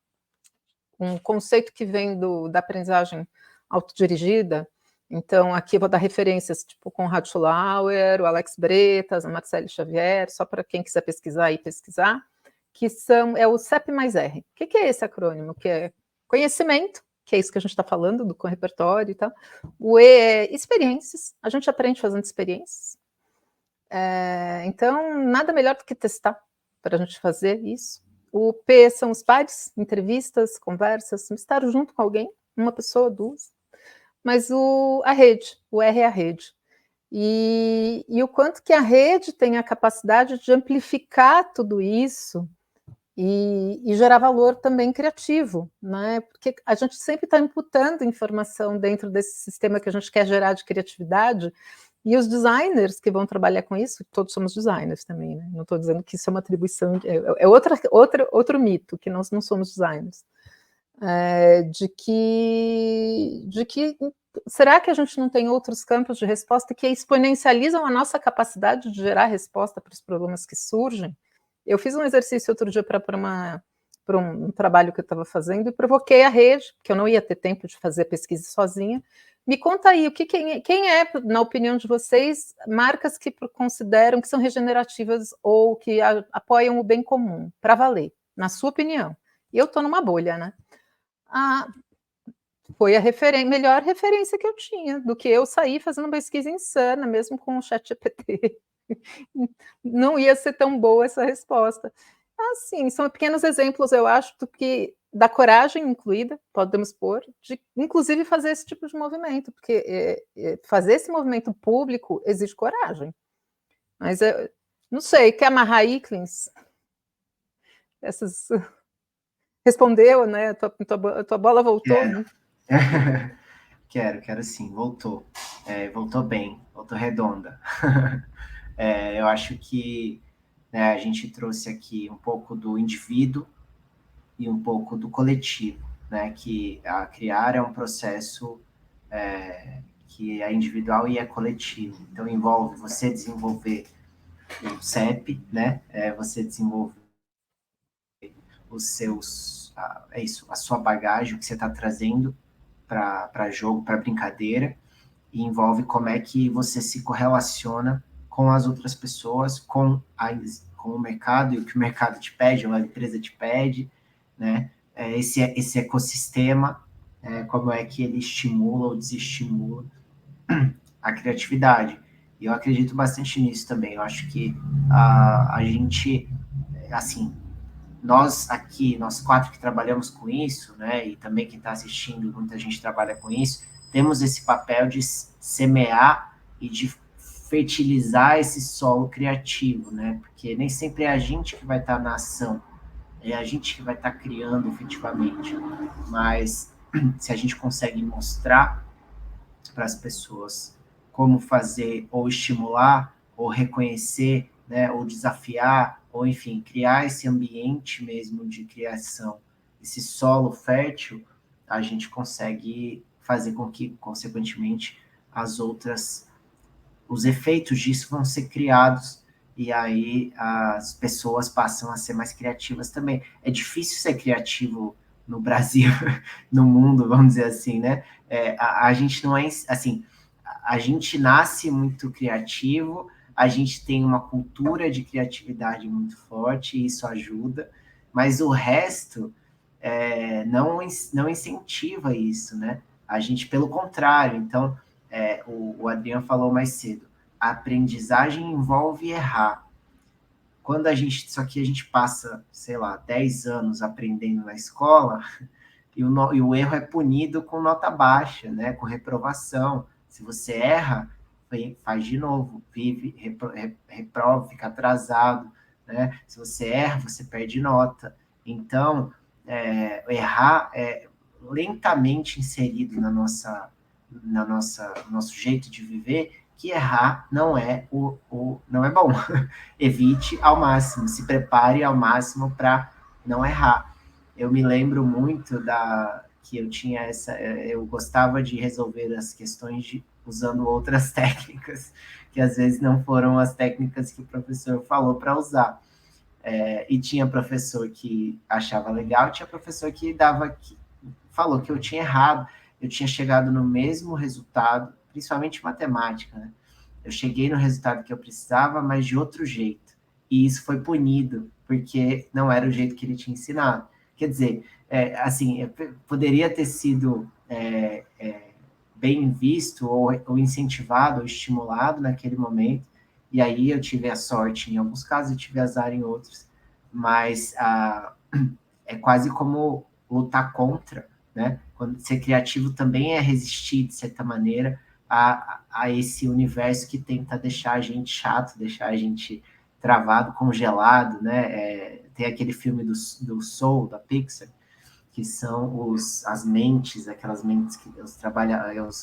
conceito que vem da aprendizagem autodirigida. Então, aqui eu vou dar referências, tipo Conrad Schulauer, o Alex Bretas, a Marcele Xavier, só para quem quiser pesquisar e pesquisar, que é o CEP mais R. O que é esse acrônimo? Que é conhecimento, que é isso que a gente está falando, com repertório e tal. O E é experiências, a gente aprende fazendo experiências. Então, nada melhor do que testar para a gente fazer isso. O P são os pares, entrevistas, conversas, estar junto com alguém, uma pessoa, duas. Mas a rede, o R é a rede. E o quanto que a rede tem a capacidade de amplificar tudo isso e gerar valor também criativo, né? Porque a gente sempre está imputando informação dentro desse sistema que a gente quer gerar de criatividade, e os designers que vão trabalhar com isso, todos somos designers também, né? Não estou dizendo que isso é uma atribuição, é outro mito, que nós não somos designers. De que será que a gente não tem outros campos de resposta que exponencializam a nossa capacidade de gerar resposta para os problemas que surgem? Eu fiz um exercício outro dia para um trabalho que eu estava fazendo e provoquei a rede, porque eu não ia ter tempo de fazer a pesquisa sozinha. Me conta aí, quem é, na opinião de vocês, marcas que consideram que são regenerativas ou que apoiam o bem comum, para valer, na sua opinião? E eu estou numa bolha, né? Foi a melhor referência que eu tinha, do que eu sair fazendo uma pesquisa insana, mesmo com o ChatGPT. Não ia ser tão boa essa resposta. Assim, são pequenos exemplos, eu acho, da coragem incluída, podemos pôr, de inclusive fazer esse tipo de movimento, porque fazer esse movimento público exige coragem. Mas não sei, quer amarrar aí, Clins? Respondeu, né? Tua bola voltou.
Quero sim, voltou. Voltou bem, voltou redonda. Eu acho que, né, a gente trouxe aqui um pouco do indivíduo e um pouco do coletivo, né? Que a criar é um processo que é individual e é coletivo. Então envolve você desenvolver o CEP, né? Você desenvolver os seus, a sua bagagem, o que você está trazendo para jogo, para brincadeira, e envolve como é que você se correlaciona com as outras pessoas, com o mercado, e o que o mercado te pede, ou a empresa te pede, né? Esse ecossistema, como é que ele estimula ou desestimula a criatividade. E eu acredito bastante nisso também. Eu acho que a gente, assim, nós aqui, nós quatro que trabalhamos com isso, né, e também quem está assistindo, muita gente trabalha com isso, temos esse papel de semear e de fertilizar esse solo criativo, né, porque nem sempre é a gente que vai estar na ação, é a gente que vai estar criando efetivamente, mas se a gente consegue mostrar para as pessoas como fazer, ou estimular, ou reconhecer, né, ou desafiar, ou enfim, criar esse ambiente mesmo de criação, esse solo fértil, a gente consegue fazer com que, consequentemente, os efeitos disso vão ser criados, e aí as pessoas passam a ser mais criativas também. É difícil ser criativo no Brasil, no mundo, vamos dizer assim, né? A gente não é, assim, a gente nasce muito criativo, a gente tem uma cultura de criatividade muito forte, e isso ajuda, mas o resto não incentiva isso, né? A gente, pelo contrário, então, o Adriano falou mais cedo, a aprendizagem envolve errar. Quando só que a gente passa, sei lá, 10 anos aprendendo na escola, e o erro é punido com nota baixa, né? Com reprovação. Se você erra, faz de novo, reprova, fica atrasado, né? Se você erra, você perde nota. Então, errar lentamente inserido no nosso jeito de viver, que errar não é não é bom. Evite ao máximo, se prepare ao máximo para não errar. Eu me lembro muito que eu tinha eu gostava de resolver as questões usando outras técnicas, que às vezes não foram as técnicas que o professor falou para usar. E tinha professor que achava legal, tinha professor que falou que eu tinha errado, eu tinha chegado no mesmo resultado, principalmente matemática, né? Eu cheguei no resultado que eu precisava, mas de outro jeito. E isso foi punido, porque não era o jeito que ele tinha ensinado. Quer dizer, assim, poderia ter sido bem visto, ou incentivado, ou estimulado naquele momento, e aí eu tive a sorte em alguns casos e tive azar em outros, mas é quase como lutar contra, né? Quando ser criativo também é resistir, de certa maneira, a esse universo que tenta deixar a gente chato, deixar a gente travado, congelado, né? Tem aquele filme do Soul, da Pixar, que são as mentes, aquelas mentes que os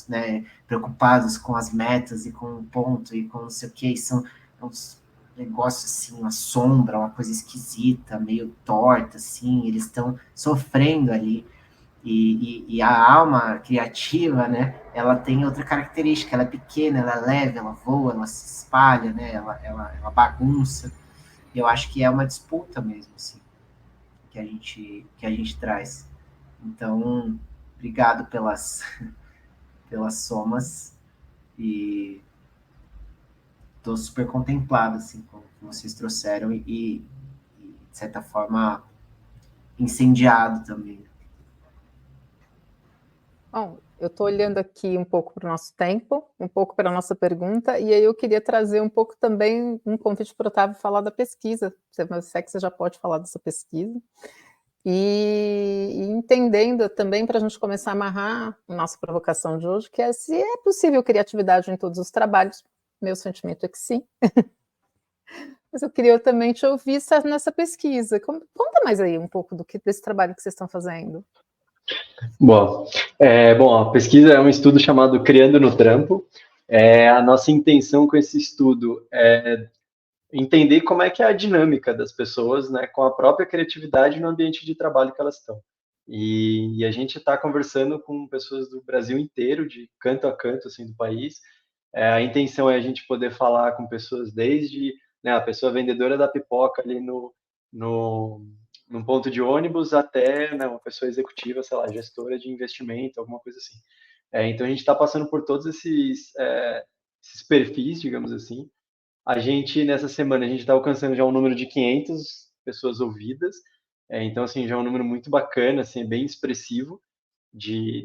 né, preocupados com as metas e com o ponto e com não sei o que, são uns negócios assim, uma sombra, uma coisa esquisita, meio torta, assim, eles estão sofrendo ali. E a alma criativa, né, ela tem outra característica, ela é pequena, ela é leve, ela voa, ela se espalha, né, ela bagunça. Eu acho que é uma disputa mesmo, assim, que a gente traz. Então, obrigado pelas somas e estou super contemplado assim, com o que vocês trouxeram de certa forma, incendiado também.
Bom, eu estou olhando aqui um pouco para o nosso tempo, um pouco para a nossa pergunta, e aí eu queria trazer um pouco também um convite para o Otávio falar da pesquisa. Se é que você já pode falar dessa pesquisa. E entendendo também, para a gente começar a amarrar a nossa provocação de hoje, que é se é possível criatividade em todos os trabalhos. Meu sentimento é que sim. Mas eu queria também te ouvir nessa pesquisa. Conta mais aí um pouco desse trabalho que vocês estão fazendo.
Bom, a pesquisa é um estudo chamado Criando no Trampo. A nossa intenção com esse estudo é entender como é que é a dinâmica das pessoas, né, com a própria criatividade no ambiente de trabalho que elas estão. E a gente está conversando com pessoas do Brasil inteiro, de canto a canto assim, do país. A intenção é a gente poder falar com pessoas desde, né, a pessoa vendedora da pipoca ali num ponto de ônibus até, né, uma pessoa executiva, sei lá, gestora de investimento, alguma coisa assim. Então a gente está passando por todos esses perfis, digamos assim. A gente, nessa semana, a gente está alcançando já um número de 500 pessoas ouvidas. Então, assim, já é um número muito bacana, assim, bem expressivo de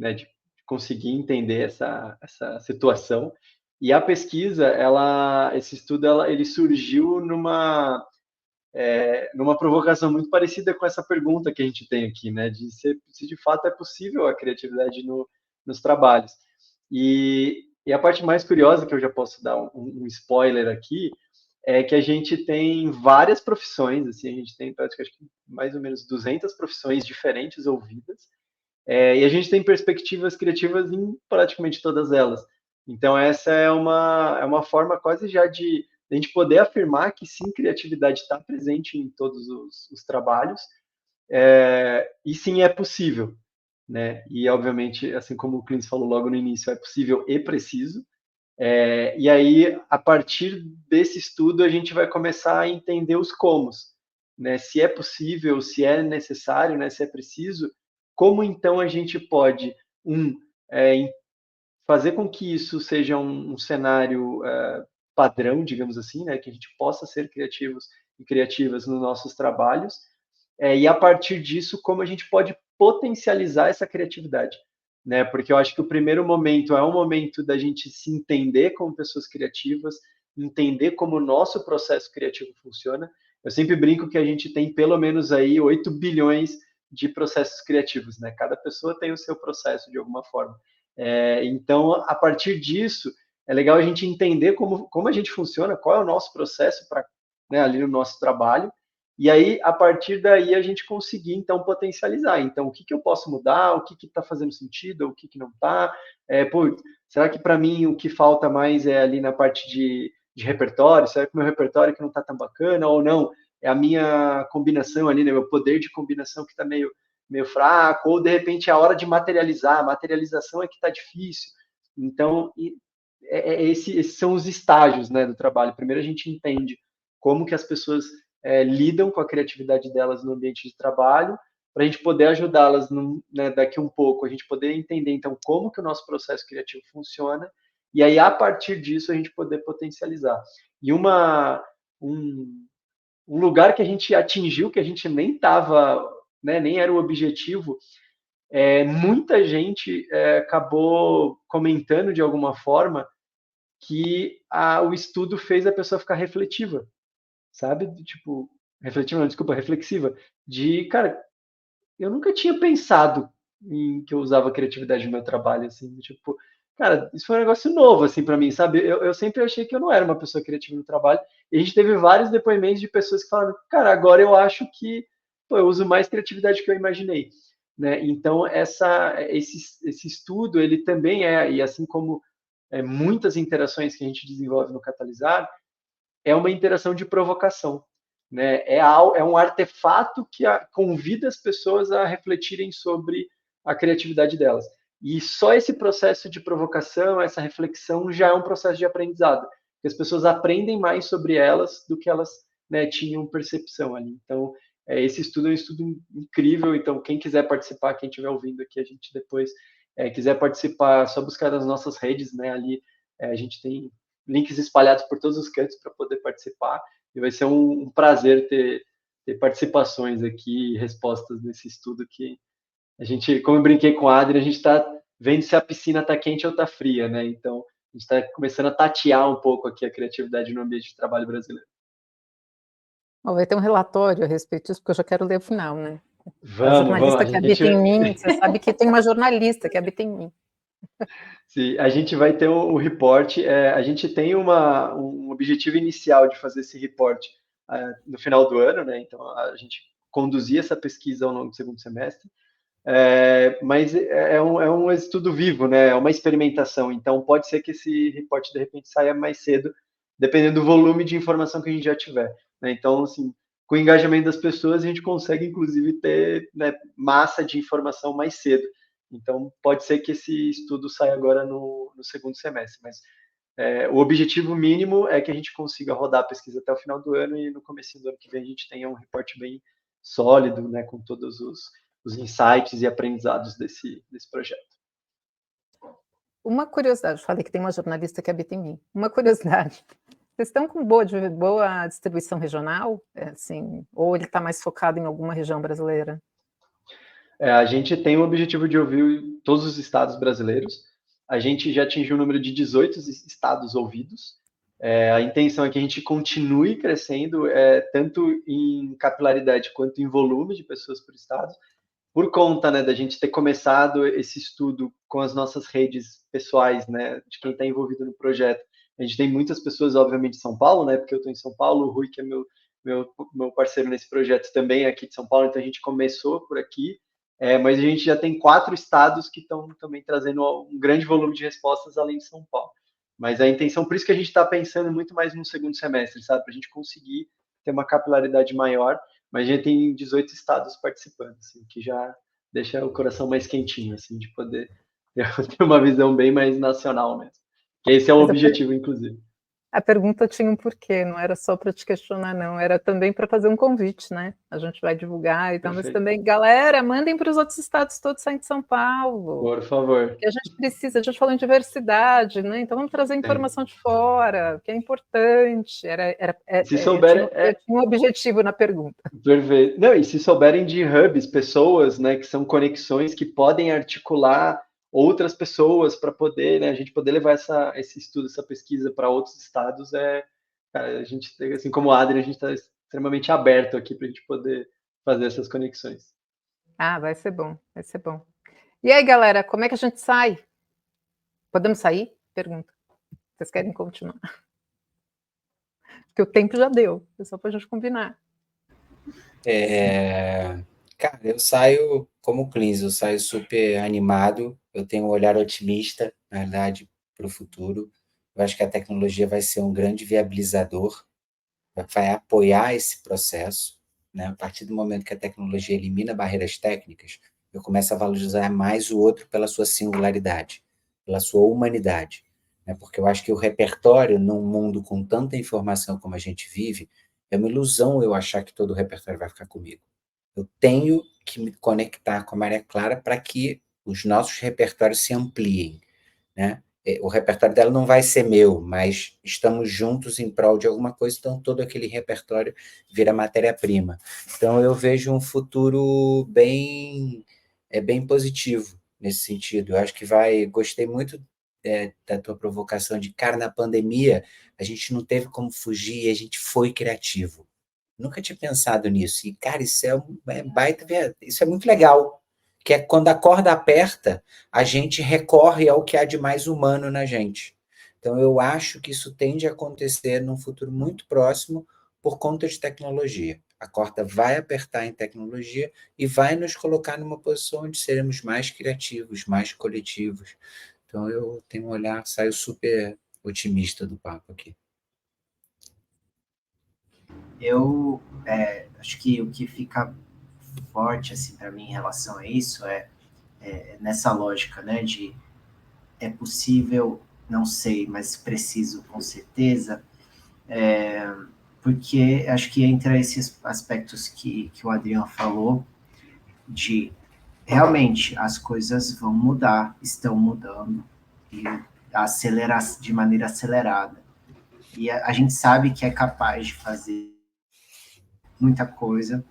conseguir entender essa situação. E a pesquisa, esse estudo, ele surgiu numa provocação muito parecida com essa pergunta que a gente tem aqui, né, de se de fato é possível a criatividade nos trabalhos. E a parte mais curiosa, que eu já posso dar um spoiler aqui, é que a gente tem várias profissões, assim, a gente tem praticamente mais ou menos 200 profissões diferentes ouvidas, e a gente tem perspectivas criativas em praticamente todas elas. Então, essa é uma forma quase já de a gente poder afirmar que sim, criatividade está presente em todos os trabalhos, e sim, é possível, né? E, obviamente, assim como o Clint falou logo no início, é possível e preciso. E aí, a partir desse estudo, a gente vai começar a entender os comos, né? Se é possível, se é necessário, né? Se é preciso, como então a gente pode, fazer com que isso seja um cenário padrão, digamos assim, né? Que a gente possa ser criativos e criativas nos nossos trabalhos, e a partir disso, como a gente pode potencializar essa criatividade, né? Porque eu acho que o primeiro momento é um momento da gente se entender como pessoas criativas, entender como o nosso processo criativo funciona. Eu sempre brinco que a gente tem pelo menos aí 8 bilhões de processos criativos, né? Cada pessoa tem o seu processo de alguma forma. Então, a partir disso, é legal a gente entender como a gente funciona, qual é o nosso processo para, né, ali no nosso trabalho, e aí, a partir daí, a gente conseguir, então, potencializar. Então, o que eu posso mudar, o que está fazendo sentido, o que não está. Será que para mim o que falta mais é ali na parte de repertório? Será que o meu repertório que não está tão bacana ou não? É a minha combinação ali, né? Meu poder de combinação que está meio fraco, ou de repente é a hora de materializar, a materialização é que está difícil. Então, esses são os estágios, né, do trabalho. Primeiro a gente entende como que as pessoas lidam com a criatividade delas no ambiente de trabalho, para a gente poder ajudá-las, né, daqui um pouco, a gente poder entender, então, como que o nosso processo criativo funciona, e aí, a partir disso, a gente poder potencializar. E um lugar que a gente atingiu, que a gente nem estava, né, nem era o objetivo, muita gente acabou comentando de alguma forma que o estudo fez a pessoa ficar refletiva, sabe? Tipo, refletiva, não, desculpa, reflexiva. Cara, eu nunca tinha pensado em que eu usava criatividade no meu trabalho, assim, tipo, cara, isso foi um negócio novo, assim, para mim, sabe? Eu sempre achei que eu não era uma pessoa criativa no trabalho, e a gente teve vários depoimentos de pessoas que falaram, cara, agora eu acho que eu uso mais criatividade que eu imaginei, né? Então, esse estudo, ele também e assim como muitas interações que a gente desenvolve no Catalisar, é uma interação de provocação, né? É um artefato que convida as pessoas a refletirem sobre a criatividade delas. E só esse processo de provocação, essa reflexão, já é um processo de aprendizado, porque as pessoas aprendem mais sobre elas do que elas, né, tinham percepção ali. Então, esse estudo é um estudo incrível. Então, quem quiser participar, quem estiver ouvindo aqui, a gente depois quiser participar, é só buscar nas nossas redes, né? Ali a gente tem links espalhados por todos os cantos para poder participar, e vai ser um prazer ter participações aqui, respostas nesse estudo que a gente, como eu brinquei com a Adri, a gente está vendo se a piscina está quente ou está fria, né? Então, a gente está começando a tatear um pouco aqui a criatividade no ambiente de trabalho brasileiro.
Vai ter um relatório a respeito disso, porque eu já quero ler o final, né? A
Vamos.
jornalista que habita em mim, você sabe que tem uma jornalista que habita em mim.
Sim, a gente vai ter o report. A gente tem um objetivo inicial de fazer esse report no final do ano, né? Então, a gente conduzir essa pesquisa ao longo do segundo semestre. Mas é um estudo vivo, né? É uma experimentação. Então, pode ser que esse report, de repente, saia mais cedo, dependendo do volume de informação que a gente já tiver, né? Então, assim, com o engajamento das pessoas, a gente consegue, inclusive, ter, né, massa de informação mais cedo. Então, pode ser que esse estudo saia agora no segundo semestre, mas o objetivo mínimo é que a gente consiga rodar a pesquisa até o final do ano, e no começo do ano que vem a gente tenha um reporte bem sólido, né, com todos os insights e aprendizados desse projeto.
Uma curiosidade, eu falei que tem uma jornalista que habita em mim. Uma curiosidade, vocês estão com boa distribuição regional? Assim, ou ele está mais focado em alguma região brasileira?
A gente tem o objetivo de ouvir todos os estados brasileiros. A gente já atingiu o número de 18 estados ouvidos. A intenção é que a gente continue crescendo, tanto em capilaridade quanto em volume de pessoas por estado, por conta, né, da gente ter começado esse estudo com as nossas redes pessoais, né, de quem está envolvido no projeto. A gente tem muitas pessoas, obviamente, de São Paulo, né, porque eu estou em São Paulo, o Rui, que é meu parceiro nesse projeto, também é aqui de São Paulo, então a gente começou por aqui, mas a gente já tem 4 estados que estão também trazendo um grande volume de respostas, além de São Paulo. Mas a intenção, por isso que a gente está pensando muito mais no segundo semestre, sabe, para a gente conseguir ter uma capilaridade maior. Mas a gente tem 18 estados participando, assim, que já deixa o coração mais quentinho, assim, de poder ter uma visão bem mais nacional mesmo. Que esse é o objetivo, inclusive.
A pergunta tinha um porquê, não era só para te questionar, não, era também para fazer um convite, né? A gente vai divulgar e tal, mas também, galera, mandem para os outros estados todos saindo de São Paulo.
Por favor.
Que a gente precisa, a gente falou em diversidade, né? Então vamos trazer informação de fora, que é importante.
Se souberem,
eu tinha um objetivo na pergunta.
Perfeito. Não, e se souberem de hubs, pessoas, né, que são conexões que podem articular outras pessoas para poder, né, a gente poder levar esse estudo, essa pesquisa para outros estados, cara, a gente, assim como a Adri, a gente está extremamente aberto aqui para a gente poder fazer essas conexões.
Vai ser bom, vai ser bom. E aí, galera, como é que a gente sai? Podemos sair? Pergunta. Vocês querem continuar? Porque o tempo já deu, é só para a gente combinar.
Cara, eu saio como Cleans, eu saio super animado, eu tenho um olhar otimista, na verdade, para o futuro. Eu acho que a tecnologia vai ser um grande viabilizador, vai apoiar esse processo, né? A partir do momento que a tecnologia elimina barreiras técnicas, eu começo a valorizar mais o outro pela sua singularidade, pela sua humanidade, né? Porque eu acho que o repertório, num mundo com tanta informação como a gente vive, é uma ilusão eu achar que todo o repertório vai ficar comigo. Eu tenho que me conectar com a Maria Clara para que os nossos repertórios se ampliem, né? O repertório dela não vai ser meu, mas estamos juntos em prol de alguma coisa, então todo aquele repertório vira matéria-prima. Então eu vejo um futuro bem positivo nesse sentido. Eu acho que gostei muito da tua provocação de, cara, na pandemia a gente não teve como fugir, a gente foi criativo. Nunca tinha pensado nisso. E, cara, isso é muito legal. Que é quando a corda aperta, a gente recorre ao que há de mais humano na gente. Então, eu acho que isso tende a acontecer num futuro muito próximo por conta de tecnologia. A corda vai apertar em tecnologia e vai nos colocar numa posição onde seremos mais criativos, mais coletivos. Então, eu tenho um olhar, saio super otimista do papo aqui.
Eu acho que o que fica forte assim para mim em relação a isso é nessa lógica, né, de é possível, não sei, mas preciso com certeza, porque acho que entra esses aspectos que o Adriano falou, de realmente as coisas vão mudar, estão mudando, e acelerar de maneira acelerada. E a gente sabe que é capaz de fazer muita coisa,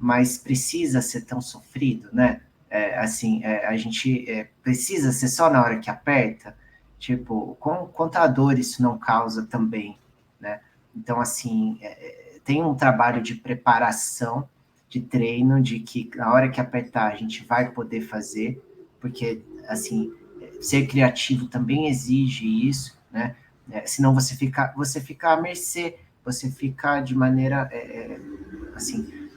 mas precisa ser tão sofrido, né? A gente precisa ser só na hora que aperta, tipo, quanta dor isso não causa também, né? Então, assim, tem um trabalho de preparação, de treino, de que na hora que apertar a gente vai poder fazer, porque, assim, ser criativo também exige isso, né? Senão você fica à mercê, você fica de maneira, assim,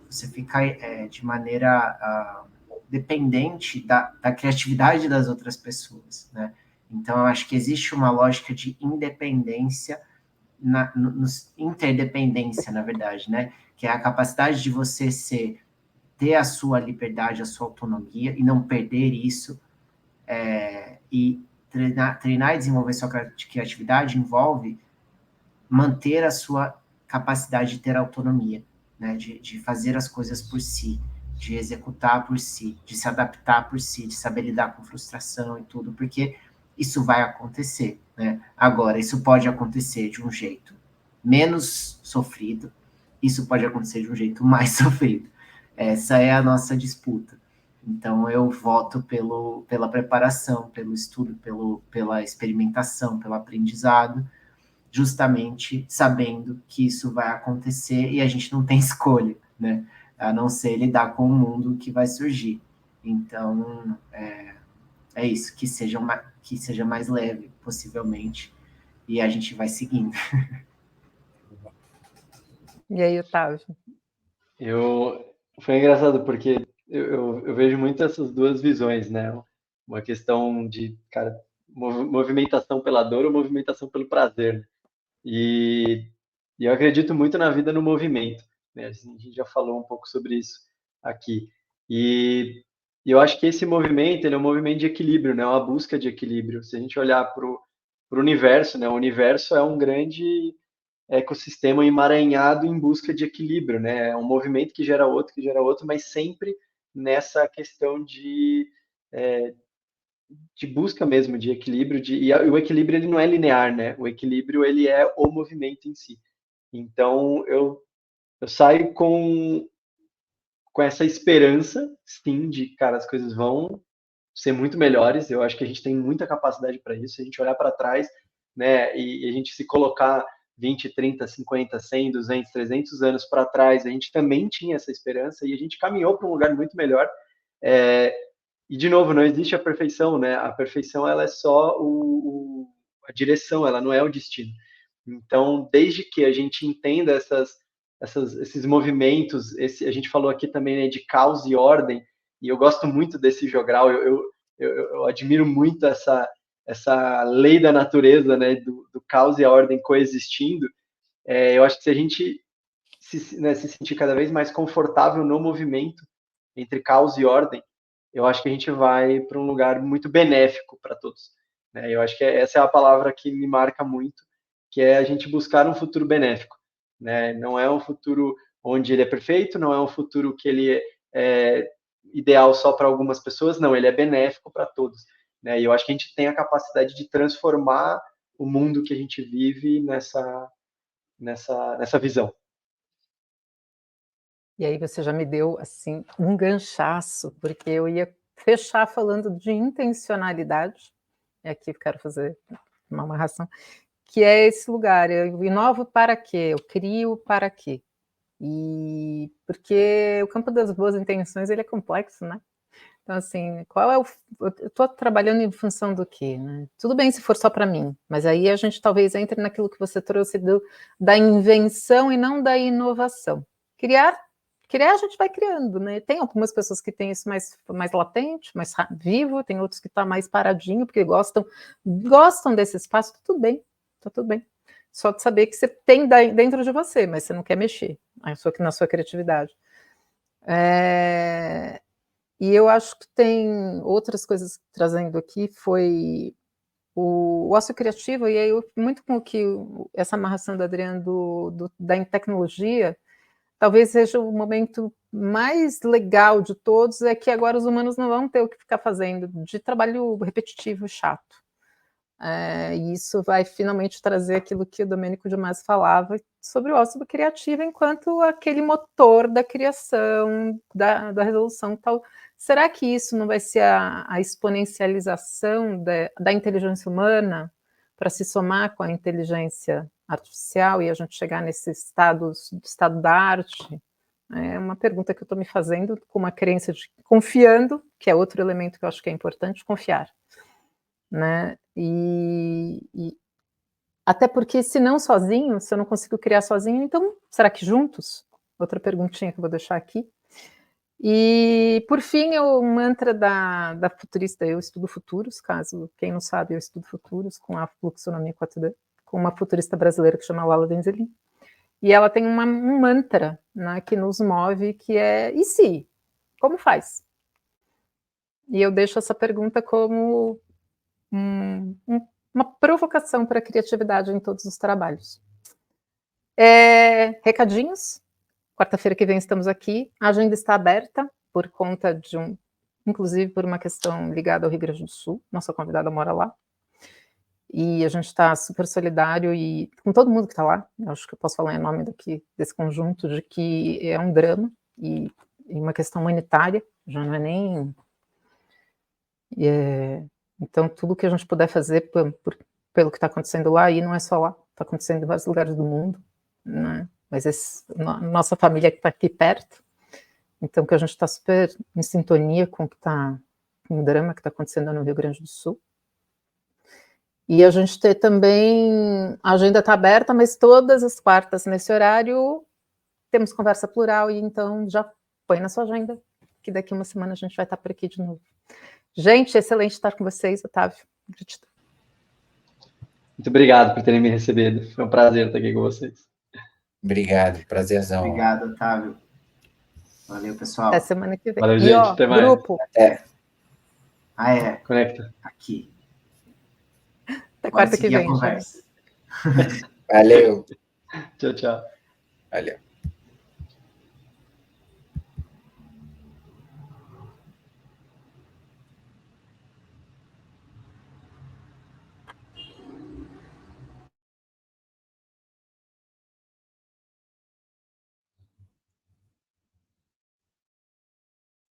você fica de maneira dependente da criatividade das outras pessoas, né? Então, eu acho que existe uma lógica de independência, interdependência, na verdade, né? Que é a capacidade de você ter a sua liberdade, a sua autonomia e não perder isso. E treinar e desenvolver sua criatividade envolve manter a sua capacidade de ter autonomia, né? De fazer as coisas por si, de executar por si, de se adaptar por si, de saber lidar com frustração e tudo, porque isso vai acontecer, né? Agora, isso pode acontecer de um jeito menos sofrido, isso pode acontecer de um jeito mais sofrido. Essa é a nossa disputa. Então, eu voto pela preparação, pelo estudo, pela experimentação, pelo aprendizado, justamente sabendo que isso vai acontecer e a gente não tem escolha, né? A não ser lidar com o mundo que vai surgir. Então, é isso, que seja mais leve, possivelmente, e a gente vai seguindo.
E aí, Otávio?
Foi engraçado porque eu vejo muito essas duas visões, né? Uma questão de, cara, movimentação pela dor ou movimentação pelo prazer, né? E, e eu acredito muito na vida no movimento, né? Assim, a gente já falou um pouco sobre isso aqui. E, e eu acho que esse movimento, ele é um movimento de equilíbrio, né? Uma busca de equilíbrio. Se a gente olhar para o universo, né? O universo é um grande ecossistema emaranhado em busca de equilíbrio, né? É um movimento que gera outro, mas sempre nessa questão de busca mesmo de equilíbrio, e o equilíbrio ele não é linear, né? O equilíbrio ele é o movimento em si. Então eu saio com essa esperança, sim, de cara, as coisas vão ser muito melhores. Eu acho que a gente tem muita capacidade para isso. Se a gente olhar para trás, né, e a gente se colocar 20, 30, 50, 100, 200, 300 anos para trás, a gente também tinha essa esperança e a gente caminhou para um lugar muito melhor. E, de novo, não existe a perfeição, né? A perfeição, ela é só a direção, ela não é o destino. Então, desde que a gente entenda esses movimentos, a gente falou aqui também, né, de caos e ordem, e eu gosto muito desse jogral, eu admiro muito essa lei da natureza, né, do caos e a ordem coexistindo. Eu acho que se a gente se sentir cada vez mais confortável no movimento entre caos e ordem, eu acho que a gente vai para um lugar muito benéfico para todos, né? Eu acho que essa é a palavra que me marca muito, que é a gente buscar um futuro benéfico, né? Não é um futuro onde ele é perfeito, não é um futuro que ele é ideal só para algumas pessoas, não, ele é benéfico para todos, né? E eu acho que a gente tem a capacidade de transformar o mundo que a gente vive nessa visão.
E aí você já me deu, assim, um ganchaço, porque eu ia fechar falando de intencionalidade, e aqui eu quero fazer uma amarração, que é esse lugar, eu inovo para quê? Eu crio para quê? E porque o campo das boas intenções, ele é complexo, né? Então, assim, eu estou trabalhando em função do quê, né? Tudo bem se for só para mim, mas aí a gente talvez entre naquilo que você trouxe da invenção e não da inovação. Criar a gente vai criando, né? Tem algumas pessoas que têm isso mais latente, mais vivo, tem outros que estão mais paradinho, porque gostam desse espaço, tá tudo bem. Só de saber que você tem dentro de você, mas você não quer mexer na sua criatividade. E eu acho que tem outras coisas trazendo aqui, foi o ócio criativo, e aí muito com o que essa amarração da Adriana da tecnologia, talvez seja o momento mais legal de todos, é que agora os humanos não vão ter o que ficar fazendo de trabalho repetitivo e chato. E isso vai finalmente trazer aquilo que o Domênico de Masi falava sobre o ócio criativo enquanto aquele motor da criação, da resolução tal. Será que isso não vai ser a exponencialização da inteligência humana para se somar com a inteligência artificial e a gente chegar nesse estado da arte? É uma pergunta que eu estou me fazendo com uma crença de confiando, que é outro elemento que eu acho que é importante, confiar. Né? E até porque se não sozinho, se eu não consigo criar sozinho, então será que juntos? Outra perguntinha que eu vou deixar aqui. E por fim, o mantra da futurista, eu estudo futuros, caso quem não sabe, eu estudo futuros com a fluxonomia 4D, com uma futurista brasileira que chama Lala Denzelin. E ela tem um mantra, né, que nos move, que é, e se? Como faz? E eu deixo essa pergunta como uma provocação para a criatividade em todos os trabalhos. Recadinhos. Quarta-feira que vem estamos aqui. A agenda está aberta por conta inclusive por uma questão ligada ao Rio Grande do Sul. Nossa convidada mora lá. E a gente está super solidário e com todo mundo que está lá. Eu acho que eu posso falar em nome desse conjunto, de que é um drama e uma questão humanitária, já não é nem... Então, tudo que a gente puder fazer pelo que está acontecendo lá, e não é só lá, está acontecendo em vários lugares do mundo, né? Mas nossa família que está aqui perto, então que a gente está super em sintonia com o drama que está acontecendo no Rio Grande do Sul. E a gente tem também, a agenda está aberta, mas todas as quartas nesse horário temos conversa plural, e então já põe na sua agenda, que daqui uma semana a gente vai estar por aqui de novo. Gente, excelente estar com vocês, Otávio. Gratidão.
Muito obrigado por terem me recebido. Foi um prazer estar aqui com vocês.
Obrigado, prazerzão.
Obrigado, Otávio. Valeu, pessoal.
Até semana que vem.
Valeu, gente. Até mais.
Grupo.
Conecta. Aqui.
Até quarta que vem.
Conversa.
Valeu.
Tchau, tchau.
Valeu.